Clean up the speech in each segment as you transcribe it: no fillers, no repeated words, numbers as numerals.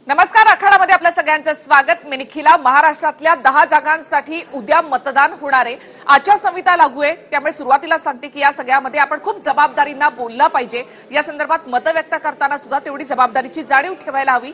नमस्कार, आखाडामध्ये आपल्या सगळ्यांचं स्वागत. मी निखिला. महाराष्ट्रातल्या 10 जागांसाठी उद्या मतदान होणार आहे. आचारसंहिता लागू आहे, त्यामुळे सुरुवातीला सांगते की या सगळ्यामध्ये आपण खूप जबाबदारीने बोललं पाहिजे. या संदर्भात मत व्यक्त करताना सुद्धा तेवढी जबाबदारीची जाणीव ठेवायला हवी.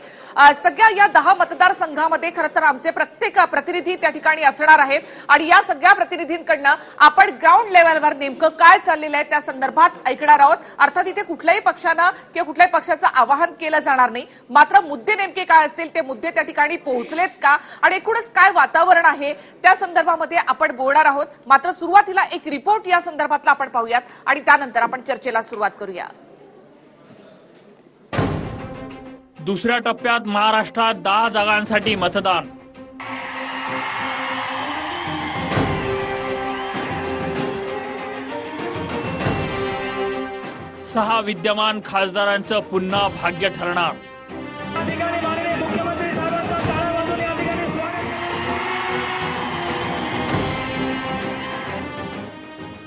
सगळ्या या 10 मतदारसंघामध्ये खरं तर आमचे प्रत्येक प्रतिनिधी त्या ठिकाणी असणार आहेत आणि या सगळ्या प्रतिनिधींकडनं आपण ग्राउंड लेव्हलवर नेमकं काय चाललेलं आहे त्या संदर्भात ऐकणार आहोत. अर्थात इथे कुठल्याही पक्षानं किंवा कुठल्याही पक्षाचं आवाहन केलं जाणार नाही, मात्र मुद्दे नेमके काय असतील ते मुद्दे त्या ठिकाणी पोहोचलेत का आणि एकूणच काय वातावरण आहे त्या संदर्भामध्ये आपण बोलणार आहोत. मात्र सुरुवातीला एक रिपोर्ट या संदर्भातला आपण पाहूयात आणि त्यानंतर आपण चर्चेला सुरुवात करूया. दुसऱ्या टप्प्यात महाराष्ट्रात 10 जागांसाठी मतदान. सहा विद्यमान खासदारांचं पुन्हा भाग्य ठरणार.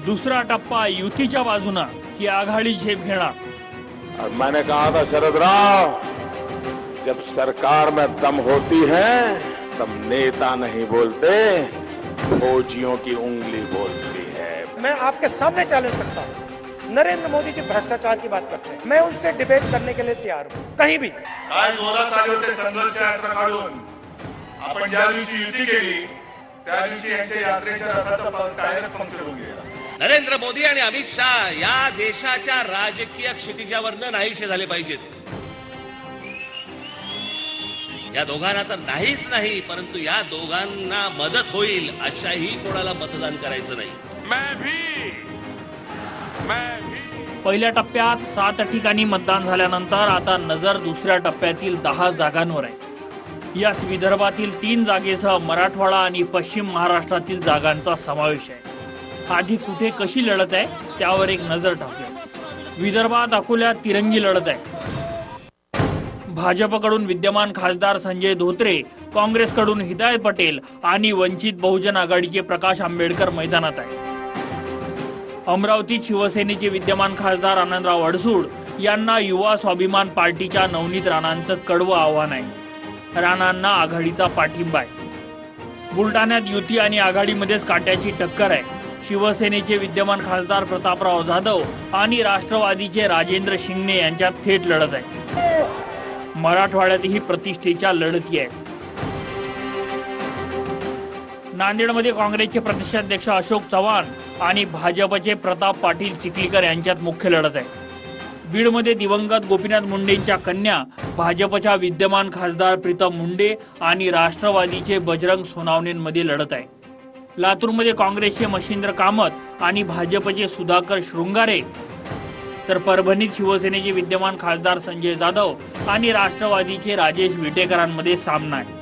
दूसरा टप्पा युतीच्या बाजूने की आघाडी झेप घेणार. और मैंने कहा था शरद राव, जब सरकार में दम होती है तब नेता नहीं बोलते, फौजियों की उंगली बोलती है. मैं आपके सामने चैलेंज करता हूं, नरेंद्र मोदी जी भ्रष्टाचार की बात करते हैं, मैं उनसे डिबेट करने के लिए तैयार हूं. कहीं भी काय जोरात आले होते संघर्ष यात्रा काढून. आपण ज्या दिवशी युती केली त्या दिवशी यांच्या यात्रेच्या रथाचा टायर पंक्चर होऊन गेला. नरेंद्र मोदी आणि अमित शाह या देशाच्या राजकीय क्षितिजावरनं नाहीसे झाले पाहिजेत. या दोघांना तर नाहीच नाही, परंतु या दोघांना मदत होईल अशाही कोणाला मतदान करायचं नाही. पहिल्या टप्प्यात 7 ठिकाणी मतदान झाल्यानंतर आता नजर दुसऱ्या टप्प्यातील 10 जागांवर आहे. यात विदर्भातील 3 जागेसह मराठवाडा आणि पश्चिम महाराष्ट्रातील जागांचा समावेश आहे. आधी कुठे कशी लढत आहे त्यावर एक नजर टाकूया. विदर्भात अकोल्यात तिरंगी लढत आहे. भाजपकडून विद्यमान खासदार संजय धोत्रे, काँग्रेसकडून हिदायत पटेल आणि वंचित बहुजन आघाडीचे प्रकाश आंबेडकर मैदानात आहे. अमरावतीत शिवसेनेचे विद्यमान खासदार आनंदराव अडसूळ यांना युवा स्वाभिमान पार्टीच्या नवनीत राणांचं कडवं आव्हान आहे. राणांना आघाडीचा पाठिंबा आहे. बुलढाण्यात युती आणि आघाडीमध्येच काट्याची टक्कर आहे. शिवसेनेचे विद्यमान खासदार प्रतापराव जाधव आणि राष्ट्रवादीचे राजेंद्र शिंगणे यांच्यात थेट लढत आहे. मराठवाड्यातही प्रतिष्ठेच्या लढती आहेत. नांदेडमध्ये काँग्रेसचे प्रदेशाध्यक्ष अशोक चव्हाण आणि भाजपचे प्रताप पाटील चिखलीकर यांच्यात मुख्य लढत आहे. बीडमध्ये दिवंगत गोपीनाथ मुंडेंच्या कन्या भाजपच्या विद्यमान खासदार प्रीतम मुंडे आणि राष्ट्रवादीचे बजरंग सोनावणेंमध्ये लढत आहे. लातूरमध्ये काँग्रेसचे मशिंद्र कामत आणि भाजपचे सुधाकर शृंगारे, तर परभणीत शिवसेनेचे विद्यमान खासदार संजय जाधव आणि राष्ट्रवादीचे राजेश विटेकरांमध्ये सामना आहे.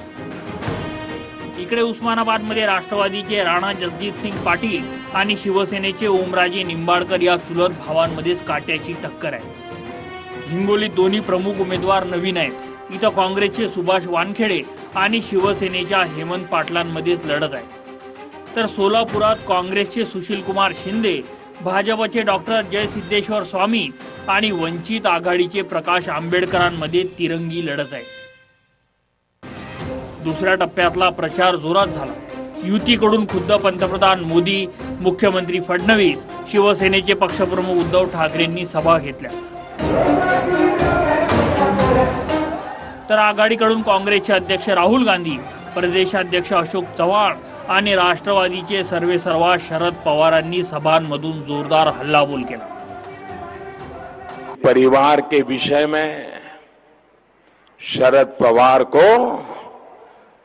इकडे उस्मानाबादमध्ये राष्ट्रवादीचे राणा जगजितसिंग पाटील आणि शिवसेनेचे ओमराजे निंबाळकर या चुलत भावांमध्येच काट्याची टक्कर आहे. हिंगोलीत दोन्ही प्रमुख उमेदवार नवीन आहेत. इथं काँग्रेसचे सुभाष वानखेडे आणि शिवसेनेच्या हेमंत पाटलांमध्येच लढत आहे. तर सोलापुरात काँग्रेसचे सुशीलकुमार शिंदे, भाजपचे डॉक्टर जयसिद्धेश्वर स्वामी आणि वंचित आघाडीचे प्रकाश आंबेडकरांमध्ये तिरंगी लढत आहे. दुसऱ्या टप्प्यातला प्रचार जोरात झाला. युतीकडून खुद्द पंतप्रधान मोदी, मुख्यमंत्री फडणवीस, शिवसेनेचे पक्षप्रमुख उद्धव ठाकरेंनी सभा घेतल्या. तर आघाडीकडून काँग्रेसचे अध्यक्ष राहुल गांधी, प्रदेशाध्यक्ष अशोक चव्हाण आणि राष्ट्रवादीचे सर्वेसर्वा शरद पवारांनी सभांमधून जोरदार हल्लाबोल केला. परिवार के विषय में शरद पवार को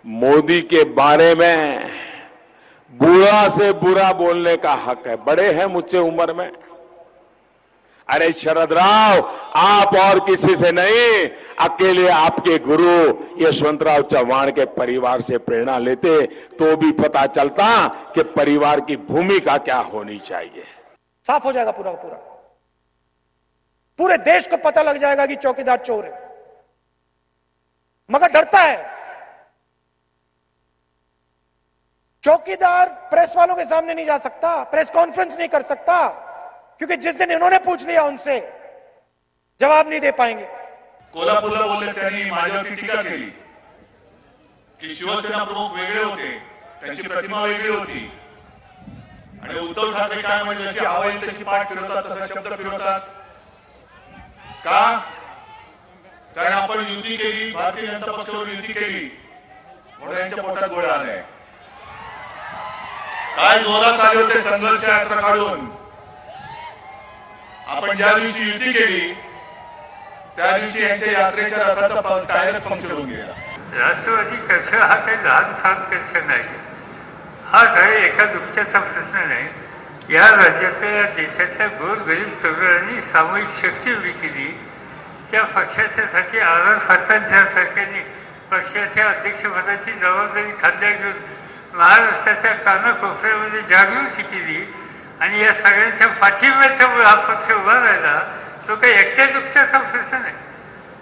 मोदी के बारे में बुरा से बुरा बोलने का हक है. बड़े हैं मुझसे उम्र में. अरे शरद राव, आप और किसी से नहीं, अकेले आपके गुरु यशवंतराव चौहान के परिवार से प्रेरणा लेते तो भी पता चलता कि परिवार की भूमिका क्या होनी चाहिए. साफ हो जाएगा पूरा पूरा. पूरे देश को पता लग जाएगा कि चौकीदार चोर है, मगर डरता है. चौकीदार प्रेस वालों के सामने नहीं जा सकता, प्रेस कॉन्फ्रेंस नहीं कर सकता, क्योंकि जिस दिन इन्होंने पूछ लिया उनसे जवाब नहीं दे पाएंगे. कोल्हापूरला बोलले, त्यांनी माझ्यावरती टीका केली की शिवसेना प्रमुख वेगळे होते, त्यांची प्रतिमा वेगळी होती आणि उद्धव ठाकरे काय म्हणजे जशी हवा येईल तशी पाठ फिरवतात, तसा शब्द फिरवतात का? कारण आपण युती केली, भारतीय जनता पक्षावर युती केली म्हणून यांच्या पोटात गोळा आलाय. काय जोरात आले होते संघर्ष यात्रा काढून. आपण ज्या दिवशी युती केली त्या दिवशी यांच्या यात्रेच्या रथाचा टायरच पंक्चर होऊन गेला. राष्ट्रवादी कक्ष हा काही लहान सहान कक्ष नाही, हा काही एका दुःखाचा प्रश्न नाही. या राज्यातल्या या देशातल्या गोरगरीब तरुणांनी सामूहिक शक्ती उभी केली. त्या पक्षाच्यासाठी आर फडणवीसांच्या सरकारने पक्षाच्या अध्यक्षपदाची जबाबदारी खांद्यावर घेऊन महाराष्ट्राच्या कानाकोपऱ्यामध्ये जागृती केली आणि या सगळ्यांच्या पाठिंब्याच्यामुळे हा पक्ष उभा राहिला. तो काही एकट्या दुःखाचा प्रश्न नाही,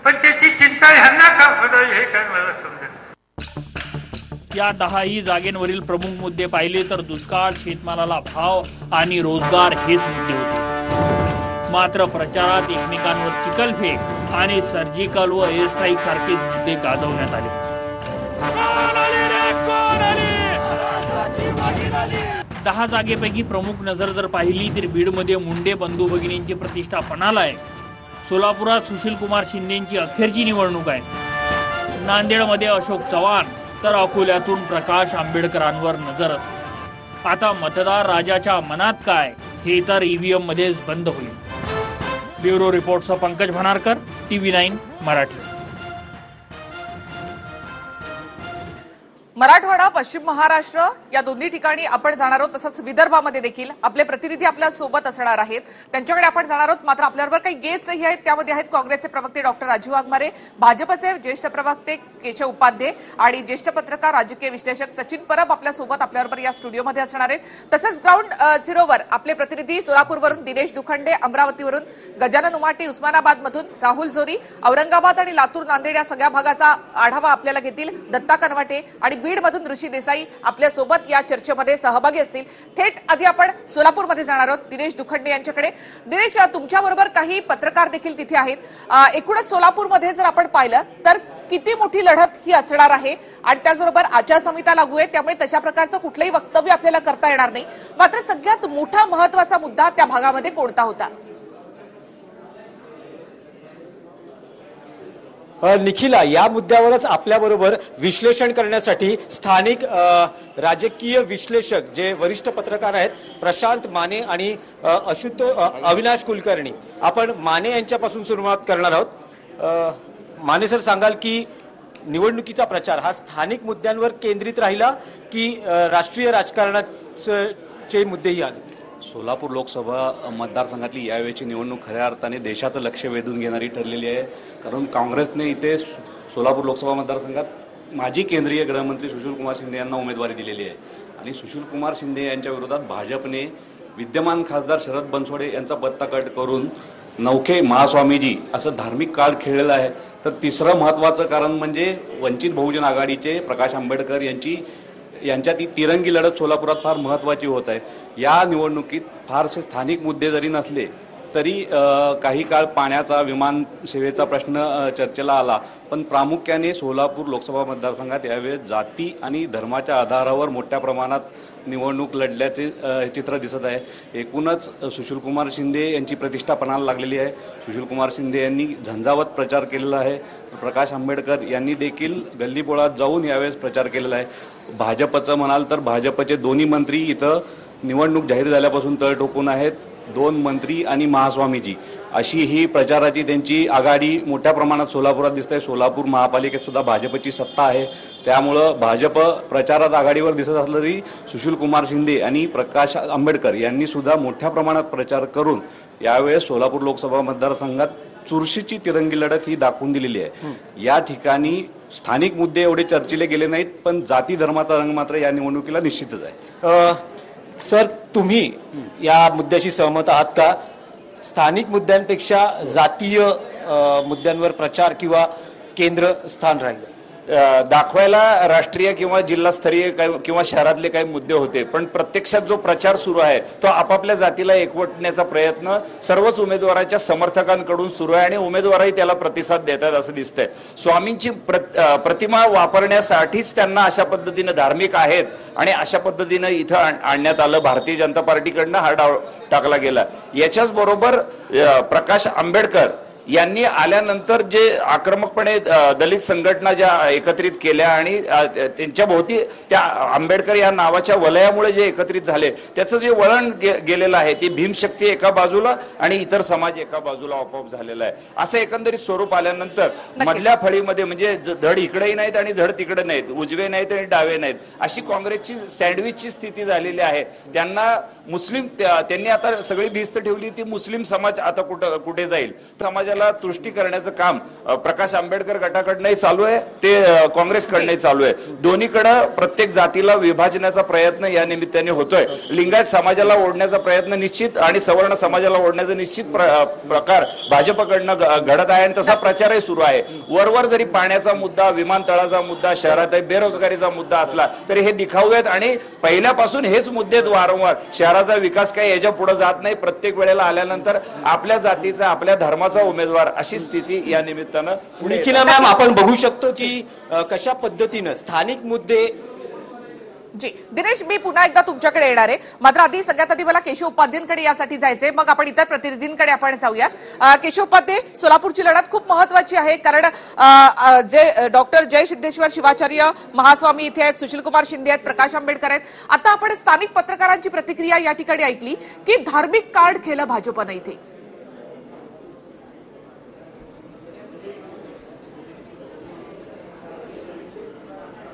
पण त्याची चिंता ह्यांना का पडावी हे काय मला समजत. या 10ही जागेवरील प्रमुख मुद्दे पाहिले तर दुष्काळ, शेतमालाला भाव आणि रोजगार हेच मुद्दे होते. मात्र प्रचारात एकमेकांवर चिखलफेक आणि सर्जिकल व एअर स्ट्राईक सारखे मुद्दे गाजवण्यात आले. 10 जागेपैकी प्रमुख नजर जर पाहिली तर बीडमध्ये मुंडे बंधू भगिनींची प्रतिष्ठा पणाला आहे. सोलापुरात सुशीलकुमार शिंदेची अखेरची निवडणूक आहे. नांदेडमध्ये अशोक चव्हाण तर अकोल्यातून प्रकाश आंबेडकरांवर नजर असते. आता मतदार राजाच्या मनात काय हे तर ईव्हीएम मध्येच बंद होईल. ब्युरो रिपोर्टसह पंकज भनारकर, TV9 मराठी. मराठवाडा, पश्चिम महाराष्ट्र या दोन्ही ठिकाणी आपण जाणार आहोत. तसंच विदर्भामध्ये देखील आपले प्रतिनिधी आपल्या सोबत असणार आहेत, त्यांच्याकडे आपण जाणार आहोत. मात्र आपल्याबरोबर काही गेस्टही आहेत. त्यामध्ये आहेत काँग्रेसचे प्रवक्ते डॉक्टर राजू वाघमारे, भाजपचे ज्येष्ठ प्रवक्ते केशव उपाध्ये आणि ज्येष्ठ पत्रकार राजकीय विश्लेषक सचिन परब आपल्या सोबत आपल्याबरोबर या स्टुडिओमध्ये असणार आहेत. तसंच ग्राउंड झिरोवर आपले प्रतिनिधी सोलापूरवरून दिनेश दुखंडे, अमरावतीवरून गजानन उमाटी, उस्मानाबादमधून राहुल झोरी, औरंगाबाद आणि लातूर, नांदेड या सगळ्या भागाचा आढावा आपल्याला घेतील दत्ता कनवाटे आणि बीडमधून ऋषी देसाई आपल्या सोबत या चर्चेमध्ये सहभागी असतील. थेट आधी आपण सोलापूरमध्ये जाणार आहोत दिनेश दुखंडे यांच्याकडे. दिनेश, तुमच्याबरोबर काही पत्रकार देखील तिथे आहेत. एकूणच सोलापूरमध्ये जर आपण पाहिलं तर किती मोठी लढत ही असणार आहे आणि त्याचबरोबर आचारसंहिता लागू आहे, त्यामुळे तशा प्रकारचं कुठलंही वक्तव्य आपल्याला करता येणार नाही. मात्र सगळ्यात मोठा महत्वाचा मुद्दा त्या भागामध्ये कोणता होता? निखिला, या मुद्द्यावरच आपल्याबरोबर विश्लेषण करण्यासाठी स्थानिक राजकीय विश्लेषक जे वरिष्ठ पत्रकार आहेत प्रशांत माने आणि अविनाश कुलकर्णी, आपण माने यांच्यापासून सुरुवात करणार आहोत. माने सर, सांगाल की निवडणुकीचा प्रचार हा स्थानिक मुद्द्यांवर केंद्रित राहिला की राष्ट्रीय राजकारणाचे मुद्देही आले? सोलापूर लोकसभा मतदारसंघातली यावेळची निवडणूक खऱ्या अर्थाने देशाचं लक्ष वेधून घेणारी ठरलेली आहे. कारण काँग्रेसने इथे सोलापूर लोकसभा मतदारसंघात माजी केंद्रीय गृहमंत्री सुशीलकुमार शिंदे यांना उमेदवारी दिलेली आहे आणि सुशीलकुमार शिंदे यांच्या विरोधात भाजपने विद्यमान खासदार शरद बनसोडे यांचा पत्ता कट करून नौखे महास्वामीजी असं धार्मिक कार्ड खेळलेलं आहे. तर तिसरं महत्त्वाचं कारण म्हणजे वंचित बहुजन आघाडीचे प्रकाश आंबेडकर यांच्यात ही तिरंगी लढत सोलापुरात फार महत्त्वाची होत आहे. या निवडणुकीत फारसे स्थानिक मुद्दे जरी नसले तरी काही काळ पाण्याचा, विमान सेवेचा प्रश्न चर्चेला आला, पण प्रामुख्याने सोलापूर लोकसभा मतदारसंघात यावेळेस जाती आणि धर्माच्या आधारावर मोठ्या प्रमाणात निवडणूक लढल्याचे चित्र दिसत आहे. एकूणच सुशीलकुमार शिंदे यांची प्रतिष्ठा पणाला लागलेली आहे. सुशीलकुमार शिंदे यांनी झंझावत प्रचार केलेला आहे. प्रकाश आंबेडकर यांनी देखील गल्लीबोळात जाऊन यावेळेस प्रचार केलेला आहे. भाजपचं म्हणाल तर भाजपचे दोन्ही मंत्री इथं निवडणूक जाहीर झाल्यापासून तळ ठोकून आहेत. 2 मंत्री आणि महास्वामीजी अशी ही प्रचाराची त्यांची आघाडी मोठ्या प्रमाणात सोलापुरात दिसत आहे. सोलापूर महापालिकेत सुद्धा भाजपची सत्ता आहे, त्यामुळं भाजप प्रचारात आघाडीवर दिसत असलं तरी सुशीलकुमार शिंदे आणि प्रकाश आंबेडकर यांनी सुद्धा मोठ्या प्रमाणात प्रचार करून यावेळेस सोलापूर लोकसभा मतदारसंघात चुरशीची तिरंगी लढत ही दाखवून दिलेली आहे. या ठिकाणी स्थानिक मुद्दे एवढे चर्चिले गेले नाहीत, पण जाती धर्माचा रंग मात्र या निवडणुकीला निश्चितच आहे. सर, तुम्ही या मुद्द्याशी सहमत आहात का? स्थानिक मुद्द्यांपेक्षा जातीय मुद्द्यांवर प्रचार किंवा केंद्र स्थान राहील? दाखवायला राष्ट्रीय किंवा जिल्हास्तरीय किंवा शहरातले काही मुद्दे होते, पण प्रत्यक्षात जो प्रचार सुरू आहे तो आपापल्या जातीला एकवटण्याचा प्रयत्न सर्वच उमेदवाराच्या समर्थकांकडून सुरू आहे आणि उमेदवारही त्याला प्रतिसाद देतात असं दिसतंय. स्वामींची प्रतिमा वापरण्यासाठीच त्यांना अशा पद्धतीने धार्मिक आहेत आणि अशा पद्धतीनं इथं आणण्यात आलं. भारतीय जनता पार्टीकडनं हा डाव टाकला गेला. याच्याच बरोबर प्रकाश आंबेडकर यांनी आल्यानंतर जे आक्रमकपणे दलित संघटना ज्या एकत्रित केल्या आणि त्यांच्या भोवती त्या आंबेडकर या नावाच्या वलयामुळे जे एकत्रित झाले त्याचं जे वळण गेलेलं आहे ती भीमशक्ती एका बाजूला आणि इतर समाज एका बाजूला आपोआप झालेला आहे. असं एकंदरीत स्वरूप आल्यानंतर मधल्या फळीमध्ये म्हणजे धड इकडेही नाहीत आणि धड तिकडे नाहीत, उजवे नाहीत आणि डावे नाहीत, अशी काँग्रेसची सँडविचची स्थिती झालेली आहे. त्यांना मुस्लिम त्यांनी आता सगळी भिस्त ठेवली ती मुस्लिम समाज आता कुठे जाईल. समाजाला तुष्टी करण्याचं काम प्रकाश आंबेडकर गटाकडनंही चालू आहे, ते काँग्रेसकडनंही चालू आहे. दोन्हीकडे प्रत्येक जातीला विभाजनाचा प्रयत्न या निमित्ताने होतोय. लिंगायत समाजाला ओढण्याचा प्रयत्न निश्चित आणि सवर्ण समाजाला ओढण्याचा निश्चित प्रकार भाजपकडनं घडत आहे आणि तसा प्रचारही सुरू आहे. वरवर जरी पाण्याचा मुद्दा, विमानतळाचा मुद्दा, शहरात बेरोजगारीचा मुद्दा असला तरी हे दिखाऊ आहेत आणि पहिल्यापासून हेच मुद्दे वारंवार शहराचा विकास काही याच्या पुढे जात नाही. प्रत्येक वेळेला आल्यानंतर आपल्या जातीचा आपल्या धर्माचा उमेदवार अशी स्थिती या निमित्तानं. निखिला मॅम, आपण बघू शकतो की कशा पद्धतीनं स्थानिक मुद्दे. जी दिनेश, मी पुन्हा एकदा तुमच्याकडे येणार आहे, मात्र आधी सगळ्यात आधी मला केशव उपाध्यांकडे यासाठी जायचंय, मग आपण इतर प्रतिनिधींकडे आपण जाऊया. केशव उपाध्ये, सोलापूरची लढत खूप महत्वाची आहे कारण जे डॉक्टर जय सिद्धेश्वर शिवाचार्य महास्वामी इथे आहेत, सुशीलकुमार शिंदे आहेत, प्रकाश आंबेडकर आहेत. आता आपण स्थानिक पत्रकारांची प्रतिक्रिया या ठिकाणी ऐकली की धार्मिक कार्ड केलं भाजपनं इथे.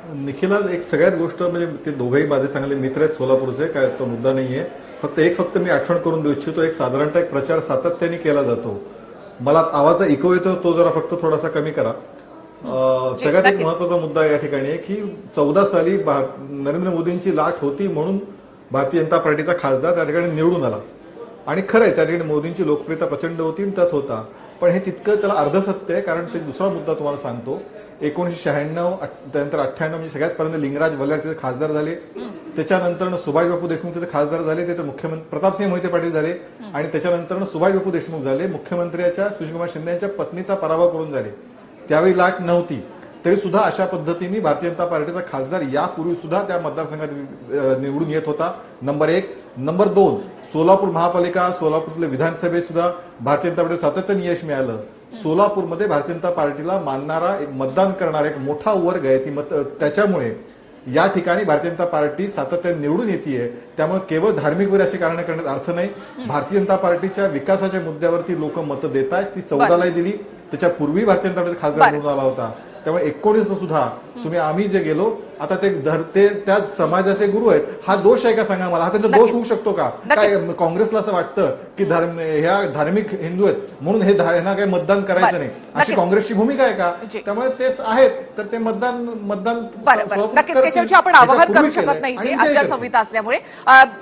निखिला, एक सगळ्यात गोष्ट म्हणजे ते दोघेही माझे चांगले मित्र आहेत सोलापूरचे, काय तो मुद्दा नाहीये. फक्त मी आठवण करून देऊ इच्छितो, एक साधारणतः एक प्रचार सातत्याने केला जातो. मला आवाज इको येतो, तो जरा फक्त थोडासा कमी करा. सगळ्यात एक महत्वाचा मुद्दा या ठिकाणी आहे की 14 साली नरेंद्र मोदींची लाट होती म्हणून भारतीय जनता पार्टीचा खासदार त्या ठिकाणी निवडून आला आणि खरंय त्या ठिकाणी मोदींची लोकप्रियता प्रचंड होती आणि त्यात होता. पण हे तितकं त्याला अर्धसत्य आहे, कारण ते दुसरा मुद्दा तुम्हाला सांगतो. 1996 त्यानंतर 98 म्हणजे सगळ्यात पर्यंत लिंगराज वल्लाळ तिथे खासदार झाले. त्याच्यानंतर सुभाष बापू देशमुख तिथे खासदार झाले, ते तर मुख्यमंत्री प्रतापसिंह मोहिते पाटील झाले आणि त्याच्यानंतर सुभाष बापू देशमुख झाले. मुख्यमंत्र्याच्या सुशीलकुमार शिंदे यांच्या पत्नीचा पराभव करून झाले. त्यावेळी लाट नव्हती तरी सुद्धा अशा पद्धतीने भारतीय जनता पार्टीचा खासदार यापूर्वी सुद्धा त्या मतदारसंघात निवडून येत होता. नंबर 1. नंबर 2, सोलापूर महापालिका, सोलापूरले विधानसभेत सुद्धा भारतीय जनता पार्टीला सातत्याने यश मिळालं. सोलापूरमध्ये भारतीय जनता पार्टीला मानणारा मतदान करणारा एक मोठा वर्ग आहे, त्याच्यामुळे या ठिकाणी भारतीय जनता पार्टी सातत्याने निवडून येते. त्यामुळे केवळ धार्मिक वर अशी कारण करण्यात अर्थ नाही. भारतीय जनता पार्टीच्या विकासाच्या मुद्द्यावरती लोक मतं देत आहेत. ती 14ला दिली, त्याच्या पूर्वी भारतीय जनता पार्टीचा खासदार निवडून आला होता. त्यामुळे 19 सुद्धा तुम्ही आम्ही जे गेलो आता ते त्या समाजाचे गुरु आहेत. हा दोष आहे का सांगा मला? हा त्यांचा दोष होऊ शकतो का? काय काँग्रेसला असं वाटतं की ह्या धार्मिक हिंदू आहेत म्हणून यांना काही मतदान करायचं नाही, अशी काँग्रेसची भूमिका आहे का? त्यामुळे तेच आहेत तर ते मतदान नक्कीच आपण आवाहन करू शकत नाही आचारसंहिता असल्यामुळे.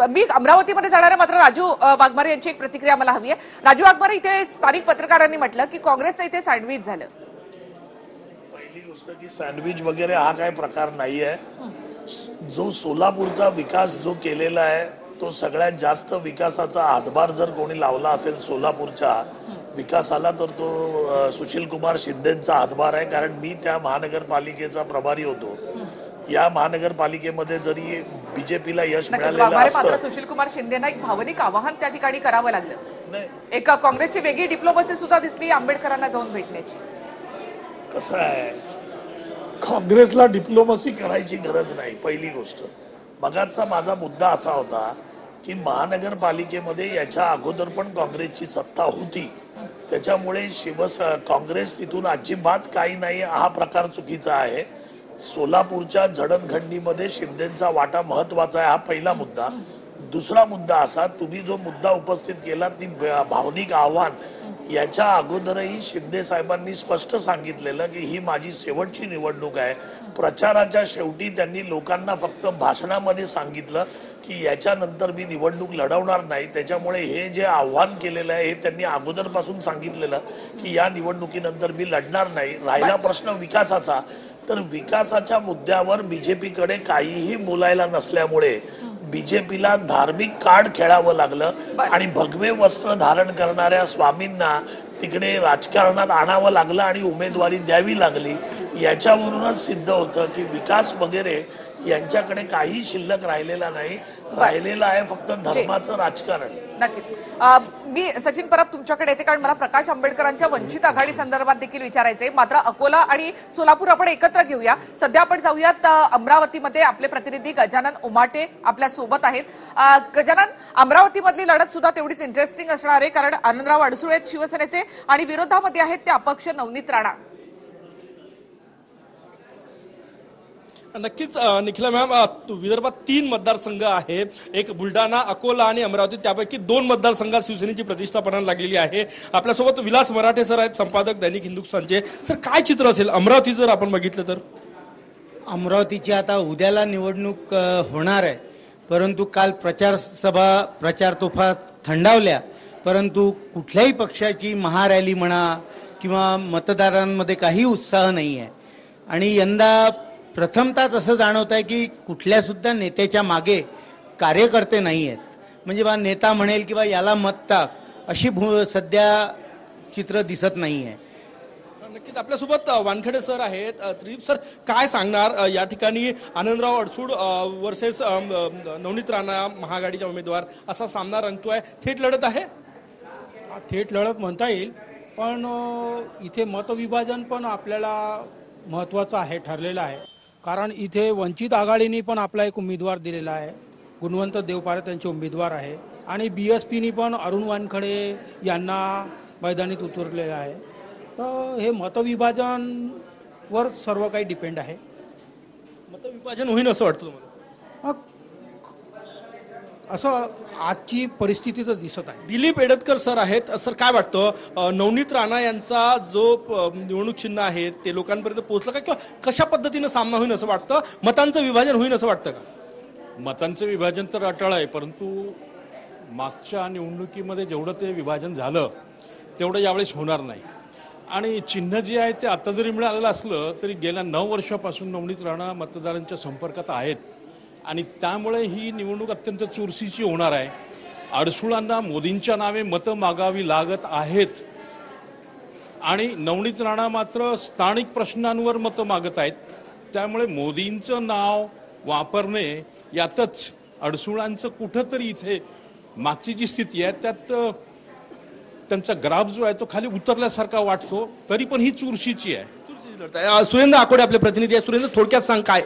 मी अमरावतीमध्ये जाणार आहे, मात्र राजू वाघमारे यांची एक प्रतिक्रिया मला हवी आहे. राजू वाघमारे, इथे स्थानिक पत्रकारांनी म्हटलं की काँग्रेसचं इथे सँडविच झालं. की सँडविच वगैरे हा काय प्रकार नाही आहे. जो सोलापूरचा विकास जो केलेला आहे तो सगळ्यात जास्त विकासाचा हातभार जर कोणी लावला असेल सोलापूरच्या विकासाला तर तो सुशीलकुमार शिंदेचा हातभार आहे. कारण मी त्या महानगरपालिकेचा प्रभारी होतो. या महानगरपालिकेमध्ये जरी बीजेपीला यश मिळालेलं मात्र सुशीलकुमार शिंदेना एक भावनिक आवाहन त्या ठिकाणी करावं लागलं. एक काँग्रेसची वेगळी डिप्लोमसी सुद्धा दिसली आंबेडकरांना जाऊन भेटण्याची. कसं आहे, काँग्रेसला डिप्लोमसी करायची गरज नाही. पहिली गोष्ट, मगाचा माझा मुद्दा असा होता की महानगरपालिकेमध्ये याच्या अगोदर पण काँग्रेसची सत्ता होती, त्याच्यामुळे काँग्रेस तिथून अजिबात काही नाही हा प्रकार चुकीचा आहे. सोलापूरच्या जडणघडणीमध्ये शिंदेचा वाटा महत्वाचा आहे, हा पहिला मुद्दा. दुसरा मुद्दा असा, तुम्ही जो मुद्दा उपस्थित केला ती भावनिक आव्हान, याच्या अगोदरही शिंदे साहेबांनी स्पष्ट सांगितलेलं की ही माझी शेवटची निवडणूक आहे. प्रचाराच्या शेवटी त्यांनी लोकांना फक्त भाषणामध्ये सांगितलं की याच्यानंतर मी निवडणूक लढवणार नाही. त्याच्यामुळे हे जे आव्हान केलेलं आहे हे त्यांनी अगोदरपासून सांगितलेलं की या निवडणुकीनंतर मी लढणार नाही. राहिला प्रश्न विकासाचा, तर विकासाच्या मुद्द्यावर बीजेपीकडे काहीही बोलायला नसल्यामुळे बीजेपीला धार्मिक कार्ड खेळावं लागलं आणि भगवे वस्त्र धारण करणाऱ्या स्वामींना तिकडे राजकारणात आणावं लागलं आणि उमेदवारी द्यावी लागली. याच्यावरूनच सिद्ध होतं की विकास वगैरे यांच्याकडे काही शिल्लक राहिलेला नाही, राहिलेलं आहे फक्त धर्माचं राजकारण. नक्कीच. मी सचिन परब तुमच्याकडे येते, कारण मला प्रकाश आंबेडकरांच्या वंचित आघाडी संदर्भात देखील विचारायचे. मात्र अकोला आणि सोलापूर आपण एकत्र घेऊया. सध्या आपण जाऊयात अमरावतीमध्ये. आपले प्रतिनिधी गजानन उमाटे आपल्या सोबत आहेत. गजानन, अमरावतीमधली लढत सुद्धा तेवढीच इंटरेस्टिंग असणार आहे, कारण आनंदराव अडसुळे शिवसेनेचे आणि विरोधामध्ये आहेत ते अपक्ष नवनीत राणा. नक्कीच निखिला मॅम, विदर्भात 3 मतदारसंघ आहे, एक बुलढाणा, अकोला आणि अमरावती. त्यापैकी 2 मतदारसंघात शिवसेनेची प्रतिष्ठा पणाला लागलेली आहे. आपल्यासोबत विलास मराठे सर आहेत, संपादक दैनिक हिंदुस्थानचे. सर, काय चित्र असेल अमरावती जर आपण बघितलं तर? अमरावतीची आता उद्याला निवडणूक होणार आहे, परंतु काल प्रचार तोफा थंडावल्या, परंतु कुठल्याही पक्षाची महारॅली म्हणा किंवा मतदारांमध्ये काही उत्साह नाही आहे. आणि यंदा प्रथमतः असं जाणवत आहे की कुठल्या सुद्धा नेत्याच्या मागे कार्यकर्ते नाही आहेत. म्हणजे बा नेता म्हणेल किंवा याला मत टाक अशी सध्या चित्र दिसत नाही आहे. नक्कीच आपल्यासोबत वानखेडे सर आहेत. त्रिदीप सर, काय सांगणार या ठिकाणी आनंदराव अडसूळ वर्सेस नवनीत राणा महाआघाडीच्या उमेदवार असा सामना रंगतोय? थेट लढत आहे? थेट लढत म्हणता येईल, पण इथे मतविभाजन पण आपल्याला महत्त्वाचं आहे, ठरलेलं आहे. कारण इथे वंचित आघाडीने पण आपला एक उमेदवार दिलेला आहे, गुणवंत देवपारे त्यांचे उमेदवार आहे, आणि BSPनी पण अरुण वानखडे यांना मैदानीत उतरलेलं आहे. तर हे मतविभाजनवर सर्व काही डिपेंड आहे. मतविभाजन होईल असं वाटतं तुम्हाला? असं आजची परिस्थिती तर दिसत आहे. दिलीप एडतकर सर आहेत. सर, काय वाटतं नवनीत राणा यांचा जो निवडणूक चिन्ह आहे ते लोकांपर्यंत पोहोचलं का, किंवा कशा पद्धतीनं सामना होईल असं वाटतं? मतांचं विभाजन होईल असं वाटतं का? मतांचं विभाजन तर अटळ आहे, परंतु मागच्या निवडणुकीमध्ये जेवढं ते विभाजन झालं तेवढं यावेळेस होणार नाही. आणि चिन्ह जे आहे ते आता जरी मिळालेलं असलं तरी गेल्या 9 वर्षापासून नवनीत राणा मतदारांच्या संपर्कात आहेत, आणि त्यामुळे ही निवडणूक अत्यंत चुरशीची होणार आहे. अडसुळांना मोदींच्या नावे मतं मागावी लागत आहेत, आणि नवनीत राणा मात्र स्थानिक प्रश्नांवर मतं मागत आहेत. त्यामुळे मोदींचं नाव वापरणे यातच अडसुळांचं कुठंतरी इथे मागची जी स्थिती आहे त्यात त्यांचा ग्राफ जो आहे तो खाली उतरल्यासारखा वाटतो. तरी पण ही चुरशीची आहे. सुरेंद्र आकोडे आपले प्रतिनिधी आहे. सुरेंद्र, थोडक्यात सांग काय?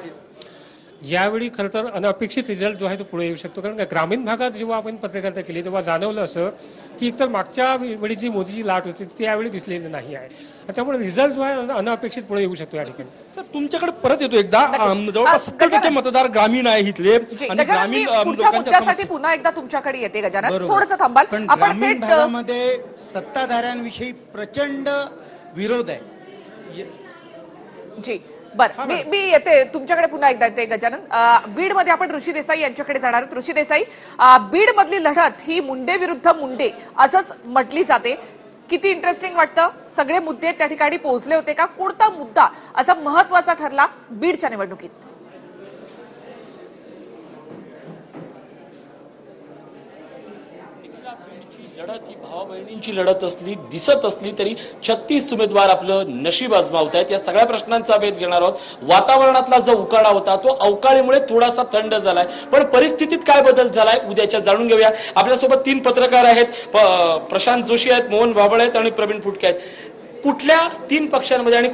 यावेळी खरं तर अनपेक्षित रिझल्ट जो आहे तो पुढे येऊ शकतो. कारण ग्रामीण भागात जेव्हा आपण पत्रकारिता केली तेव्हा जाणवलं असं की एकतर मागच्या वेळी जी मोदीची लाट होती ती यावेळी दिसलेली नाही आहे. त्यामुळे रिझल्ट जो आहे अनपेक्षित पुढे येऊ शकतो या ठिकाणी. सर, तुमच्याकडे परत येतो एकदा. जवळपास 70% मतदार ग्रामीण आहे इथले, आणि ग्रामीण मुद्द्यासाठी पुन्हा एकदा तुमच्याकडे येते. गजानन, थोडंसं थांबाल. आपण ग्रामीण भागामध्ये सत्ताधाऱ्यांविषयी प्रचंड विरोध आहे. जी बरं, मी येते तुमच्याकडे पुन्हा एकदा येते. गजानन, बीडमध्ये आपण ऋषी देसाई यांच्याकडे जाणार आहोत. ऋषी देसाई, बीड मधली लढत ही मुंडे विरुद्ध मुंडे असंच म्हटली जाते. किती इंटरेस्टिंग वाटतं? सगळे मुद्दे त्या ठिकाणी पोहोचले होते का? कोणता मुद्दा असा महत्वाचा ठरला बीडच्या निवडणुकीत? लढत ही भावा बहिणींची लढत दिसत असली तरी 36 उमेदवार आपलं नशीब आजमावत आहेत. या सगळ्या प्रश्नांचा भेद घेणार आहोत. वातावरणातला जो उकाडा होता तो अवकाळीमुळे थोडासा थंड झालाय, पण परिस्थितीत काय बदल झालाय उद्याच्या जाणून घेऊया. आपल्यासोबत 3 पत्रकार आहेत. प्रशांत जोशी आहेत, मोहन भाबळे आहेत आणि प्रवीण फुटके आहेत. कुठल्या 3 पक्षांमध्ये आणि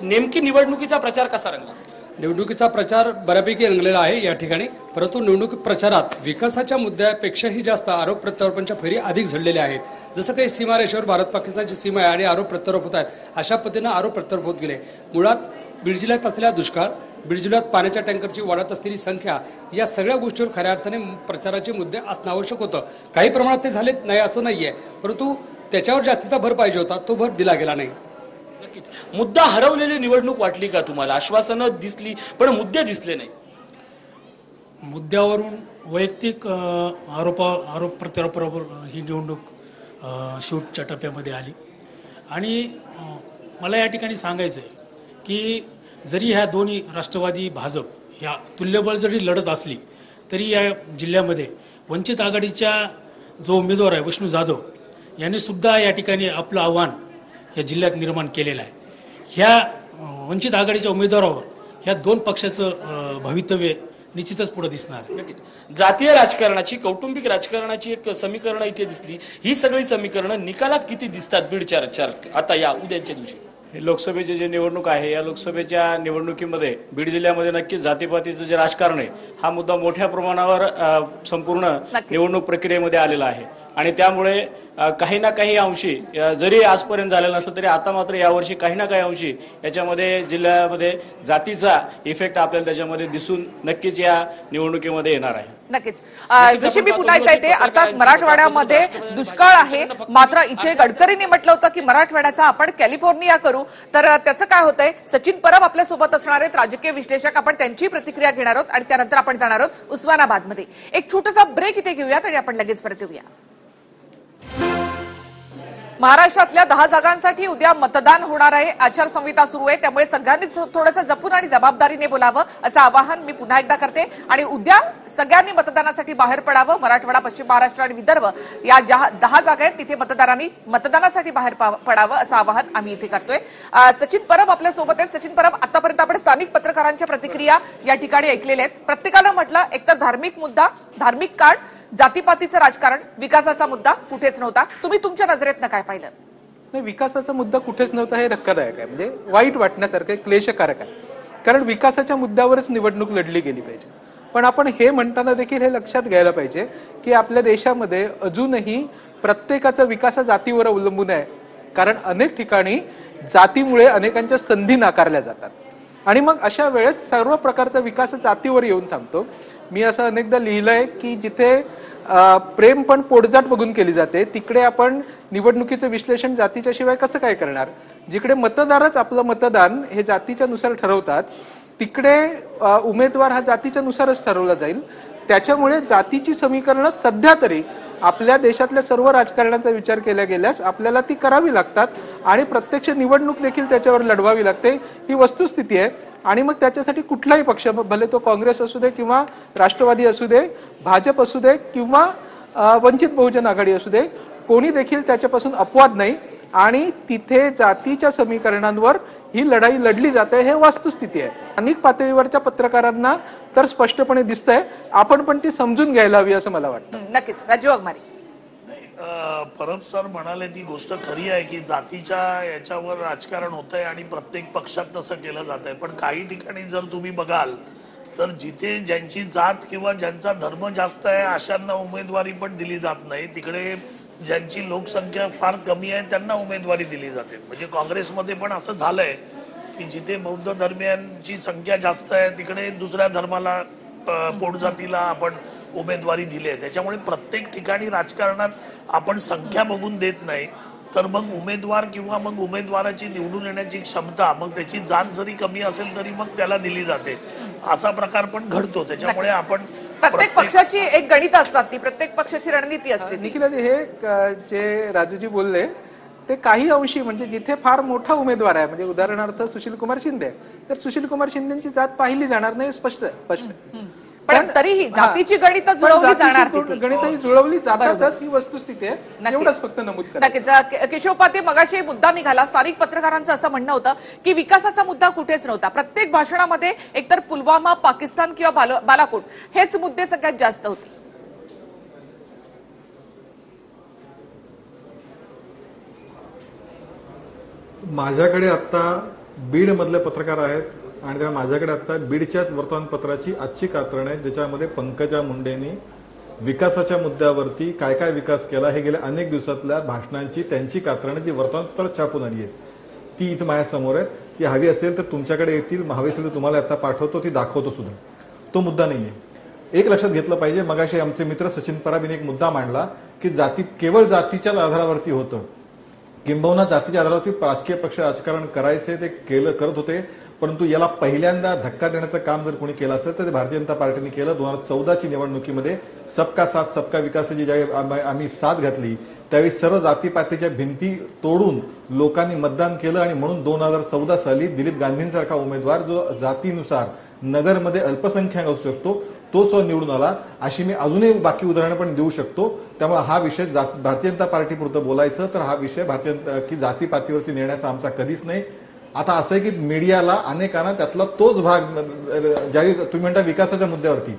नेमकी निवडणुकीचा प्रचार कसा रंगला? निवडणुकीचा प्रचार बऱ्यापैकी रंगलेला आहे या ठिकाणी, परंतु निवडणूक प्रचारात विकासाच्या मुद्द्यापेक्षाही जास्त आरोप प्रत्यारोपांच्या फेरी अधिक झडलेल्या आहेत. जसं काही सीमारेषेवर भारत पाकिस्तानची सीमा आहे आणि आरोप प्रत्यारोप होत आहेत, अशा पद्धतीनं आरोप प्रत्यारोप होत गेले. मुळात बीड जिल्ह्यात असलेला दुष्काळ, बीड जिल्ह्यात पाण्याच्या टँकरची वाढत असलेली संख्या, या सगळ्या गोष्टीवर खऱ्या अर्थाने प्रचाराचे मुद्दे असणं आवश्यक होतं. काही प्रमाणात ते झालेत नाही असं नाहीये, परंतु त्याच्यावर जास्तीचा भर पाहिजे होता, तो भर दिला गेला नाही. मुद्दा हरवलेली निवडणूक वाटली का तुम्हाला? आश्वासनं दिसली पण मुद्दे दिसले नाही. मुद्द्यावरून वैयक्तिक आरोप प्रत्यारोपावर ही निवडणूक शेवटच्या टप्प्यामध्ये आली. आणि मला या ठिकाणी सांगायचं आहे की जरी ह्या दोन्ही राष्ट्रवादी भाजप ह्या तुल्यबळ जरी लढत असली तरी या जिल्ह्यामध्ये वंचित आघाडीच्या जो उमेदवार आहे विष्णू जाधव यांनी सुद्धा या ठिकाणी आपलं आव्हान या जिल्ह्यात निर्माण केलेलं आहे. ह्या वंचित आघाडीच्या उमेदवारावर ह्या दोन पक्षाचं भवितव्य निश्चितच पुढे दिसणार. जातीय राजकारणाची, कौटुंबिक राजकारणाची एक समीकरणं इथे दिसली. ही सगळी समीकरणं निकालात किती दिसतात बीड चर्चा आता या उद्याच्या दिवशी? लोकसभेची जी निवडणूक आहे या लोकसभेच्या निवडणुकीमध्ये बीड जिल्ह्यामध्ये नक्कीच जातीपातीचं जे राजकारण आहे हा मुद्दा मोठ्या प्रमाणावर संपूर्ण निवडणूक प्रक्रियेमध्ये आलेला आहे आणि त्यामुळे काही ना काही अंशी जरी आजपर्यंत झालेला नसलं तरी आता मात्र यावर्षी काही ना काही अंशी याच्यामध्ये जिल्ह्यामध्ये जातीचा इफेक्ट आपल्याला त्याच्यामध्ये दिसून नक्कीच या निवडणुकीमध्ये येणार आहे. नक्कीच जशी मी पुन्हा एकदा येते. अर्थात मराठवाड्यामध्ये दुष्काळ आहे, मात्र इथे गडकरींनी म्हटलं होतं की मराठवाड्याचा आपण कॅलिफोर्निया करू. तर त्याचं काय होतंय? सचिन परब आपल्या सोबत असणार आहेत, राजकीय विश्लेषक. आपण त्यांची प्रतिक्रिया घेणार आहोत आणि त्यानंतर आपण जाणार आहोत उस्मानाबादमध्ये. एक छोटासा ब्रेक इथे घेऊयात आणि आपण लगेच परत येऊया. महाराष्ट्रातल्या 10 जागांसाठी उद्या मतदान होणार आहे. आचारसंहिता सुरू आहे, त्यामुळे सगळ्यांनीच थोडंसं जपून आणि जबाबदारीने बोलावं असं आवाहन मी पुन्हा एकदा करते. आणि उद्या सगळ्यांनी मतदानासाठी बाहेर पडावं. मराठवाडा, पश्चिम महाराष्ट्र आणि विदर्भ या 10 जागा आहेत तिथे मतदारांनी मतदानासाठी बाहेर पडावं असं आवाहन आम्ही इथे करतोय. सचिन परब आपल्या सोबत आहेत. सचिन परब, आतापर्यंत आपण स्थानिक पत्रकारांच्या प्रतिक्रिया या ठिकाणी ऐकलेल्या आहेत. प्रत्येकानं म्हटलं एकतर धार्मिक मुद्दा, धार्मिक कार्ड, जातीपातीचं राजकारण, विकासाचा मुद्दा कुठेच नव्हता. तुम्ही तुमच्या नजरेतनं काय पाहिलं? नाही, विकासाचा मुद्दा कुठेच नव्हता हे धक्कादायक आहे, म्हणजे वाईट वाटण्यासारखं, क्लेशकारक आहे. कारण विकासाच्या मुद्द्यावरच निवडणूक लढली गेली पाहिजे. पण आपण हे म्हणताना देखील हे लक्षात घ्यायला पाहिजे की आपल्या देशामध्ये अजूनही प्रत्येकाचा विकास जातीवर अवलंबून आहे. कारण अनेक ठिकाणी जातीमुळे अनेकांच्या संधी नाकारल्या जातात आणि मग अशा वेळेस सर्व प्रकारचा विकास जातीवर येऊन थांबतो. मी असं अनेकदा लिहिलंय की जिथे प्रेम पण पोटजात बघून केली जाते तिकडे आपण निवडणुकीचं विश्लेषण जातीच्या शिवाय कसं काय करणार? जिकडे मतदारच आपलं मतदान हे जातीच्या नुसार ठरवतात तिकडे उमेदवार हा जातीच्या नुसारच ठरवला जाईल. त्याच्यामुळे जातीची समीकरणं सध्या तरी आपल्या देशातल्या सर्व राजकारणाचा विचार केला गेल्यास आपल्याला ती करावी लागतात आणि प्रत्यक्ष निवडणूक देखील त्याच्यावर लढवावी लागते. ही वस्तुस्थिती आहे आणि मग त्याच्यासाठी कुठलाही पक्ष, भले तो काँग्रेस असू दे किंवा राष्ट्रवादी असू दे, भाजप असू दे किंवा वंचित बहुजन आघाडी असू दे, कोणी देखील त्याच्यापासून अपवाद नाही आणि तिथे जातीच्या समीकरणांवर ही लढाई लढली जाते. हे वस्तुस्थिती आहे. अनेक पातळीवरच्या पत्रकारांना तर स्पष्टपणे दिसतंय, आपण पण ती समजून घ्यायला हवी असं मला वाटतं. नक्कीच. राजू वाघमारे, परब सर म्हणाले ती गोष्ट खरी आहे की जातीच्या याच्यावर राजकारण होत आहे आणि प्रत्येक पक्षात तसं केलं जात आहे. पण काही ठिकाणी जर तुम्ही बघाल तर जिथे ज्यांची जात किंवा ज्यांचा धर्म जास्त आहे अशांना उमेदवारी पण दिली जात नाही. तिकडे ज्यांची लोकसंख्या फार कमी आहे त्यांना उमेदवारी दिली जाते. म्हणजे काँग्रेसमध्ये पण असं झालंय की जिथे बौद्ध धर्मियांची संख्या जास्त आहे तिकडे दुसऱ्या धर्माला, पोटजातीला आपण उमेदवारी दिली आहे. त्याच्यामुळे प्रत्येक ठिकाणी राजकारणात आपण संख्या बघून देत नाही तर मग उमेदवार किंवा मग उमेदवाराची निवडून येण्याची क्षमता, मग त्याची जात जरी कमी असेल तरी मग त्याला दिली जाते. असा प्रकार पण घडतो. त्याच्यामुळे आपण प्रत्येक पक्षाची एक गणित असतात, ती प्रत्येक पक्षाची रणनीती असते. निखिल, हे जे राजूजी बोलले ते काही अंशी म्हणजे जिथे फार मोठा उमेदवार आहे, म्हणजे उदाहरणार्थ सुशील कुमार शिंदे, तर सुशील कुमार शिंदेची जात पाहिली जाणार नाही, स्पष्ट. पण तरीही जातीची गणित जुळवली जाणार, गणितही जुळवली जातातच, ही वस्तुस्थिती आहे. एवढंच फक्त नमूद करा. नक्कीच. केशव पाते, मगाशी मुद्दा निघाला, स्थानिक पत्रकारांचं असं म्हणणं होतं की विकासाचा मुद्दा कुठेच नव्हता. प्रत्येक भाषणामध्ये एकतर पुलवामा, पाकिस्तान किंवा बालाकोट हेच मुद्दे सगळ्यात जास्त होते. माझ्याकडे आता बीड मधले पत्रकार आहेत आणि त्या माझ्याकडे आता बीडच्याच वर्तमानपत्राची आजची कात्रण आहे ज्याच्यामध्ये पंकजा मुंडेंनी विकासाच्या मुद्द्यावरती काय काय विकास केला हे गेल्या अनेक दिवसातल्या भाषणांची त्यांची कात्रणं जी वर्तमानपत्रात छापून आली आहे ती इथं माझ्यासमोर आहे. ती हवी असेल तर तुमच्याकडे येतील, हवी असेल तर तुम्हाला आता पाठवतो, ती दाखवतो सुद्धा. तो मुद्दा नाहीये. एक लक्षात घेतलं पाहिजे, मगाशी आमचे मित्र सचिन परब यांनी एक मुद्दा मांडला की जाती केवळ जातीच्याच आधारावरती होतं, किंबहुना जातीच्या आधारावरती राजकीय पक्ष राजकारण करायचे ते करत होते. परंतु याला पहिल्यांदा धक्का देण्याचं काम जर कोणी केलं असेल तर ते भारतीय जनता पार्टीने केलं. 2014ची निवडणुकीमध्ये सबका साथ सबका विकासाची ज्या आम्ही साथ घातली त्यावेळी सर्व जातीपातीच्या भिंती तोडून लोकांनी मतदान केलं आणि म्हणून 2014 साली दिलीप गांधींसारखा उमेदवार जो जातीनुसार नगरमध्ये अल्पसंख्याक असू शकतो तो सुद्धा निवडून आला. अशी मी अजूनही बाकी उदाहरणं पण देऊ शकतो. त्यामुळे हा विषय भारतीय जनता पार्टीपुरतं बोलायचं तर हा विषय की जातीपातीवरती नेण्याचा आमचा कधीच नाही. आता असं आहे की मीडियाला अनेकांना त्यातला तोच भाग, ज्यावेळी तुम्ही म्हणता विकासाच्या मुद्द्यावरती,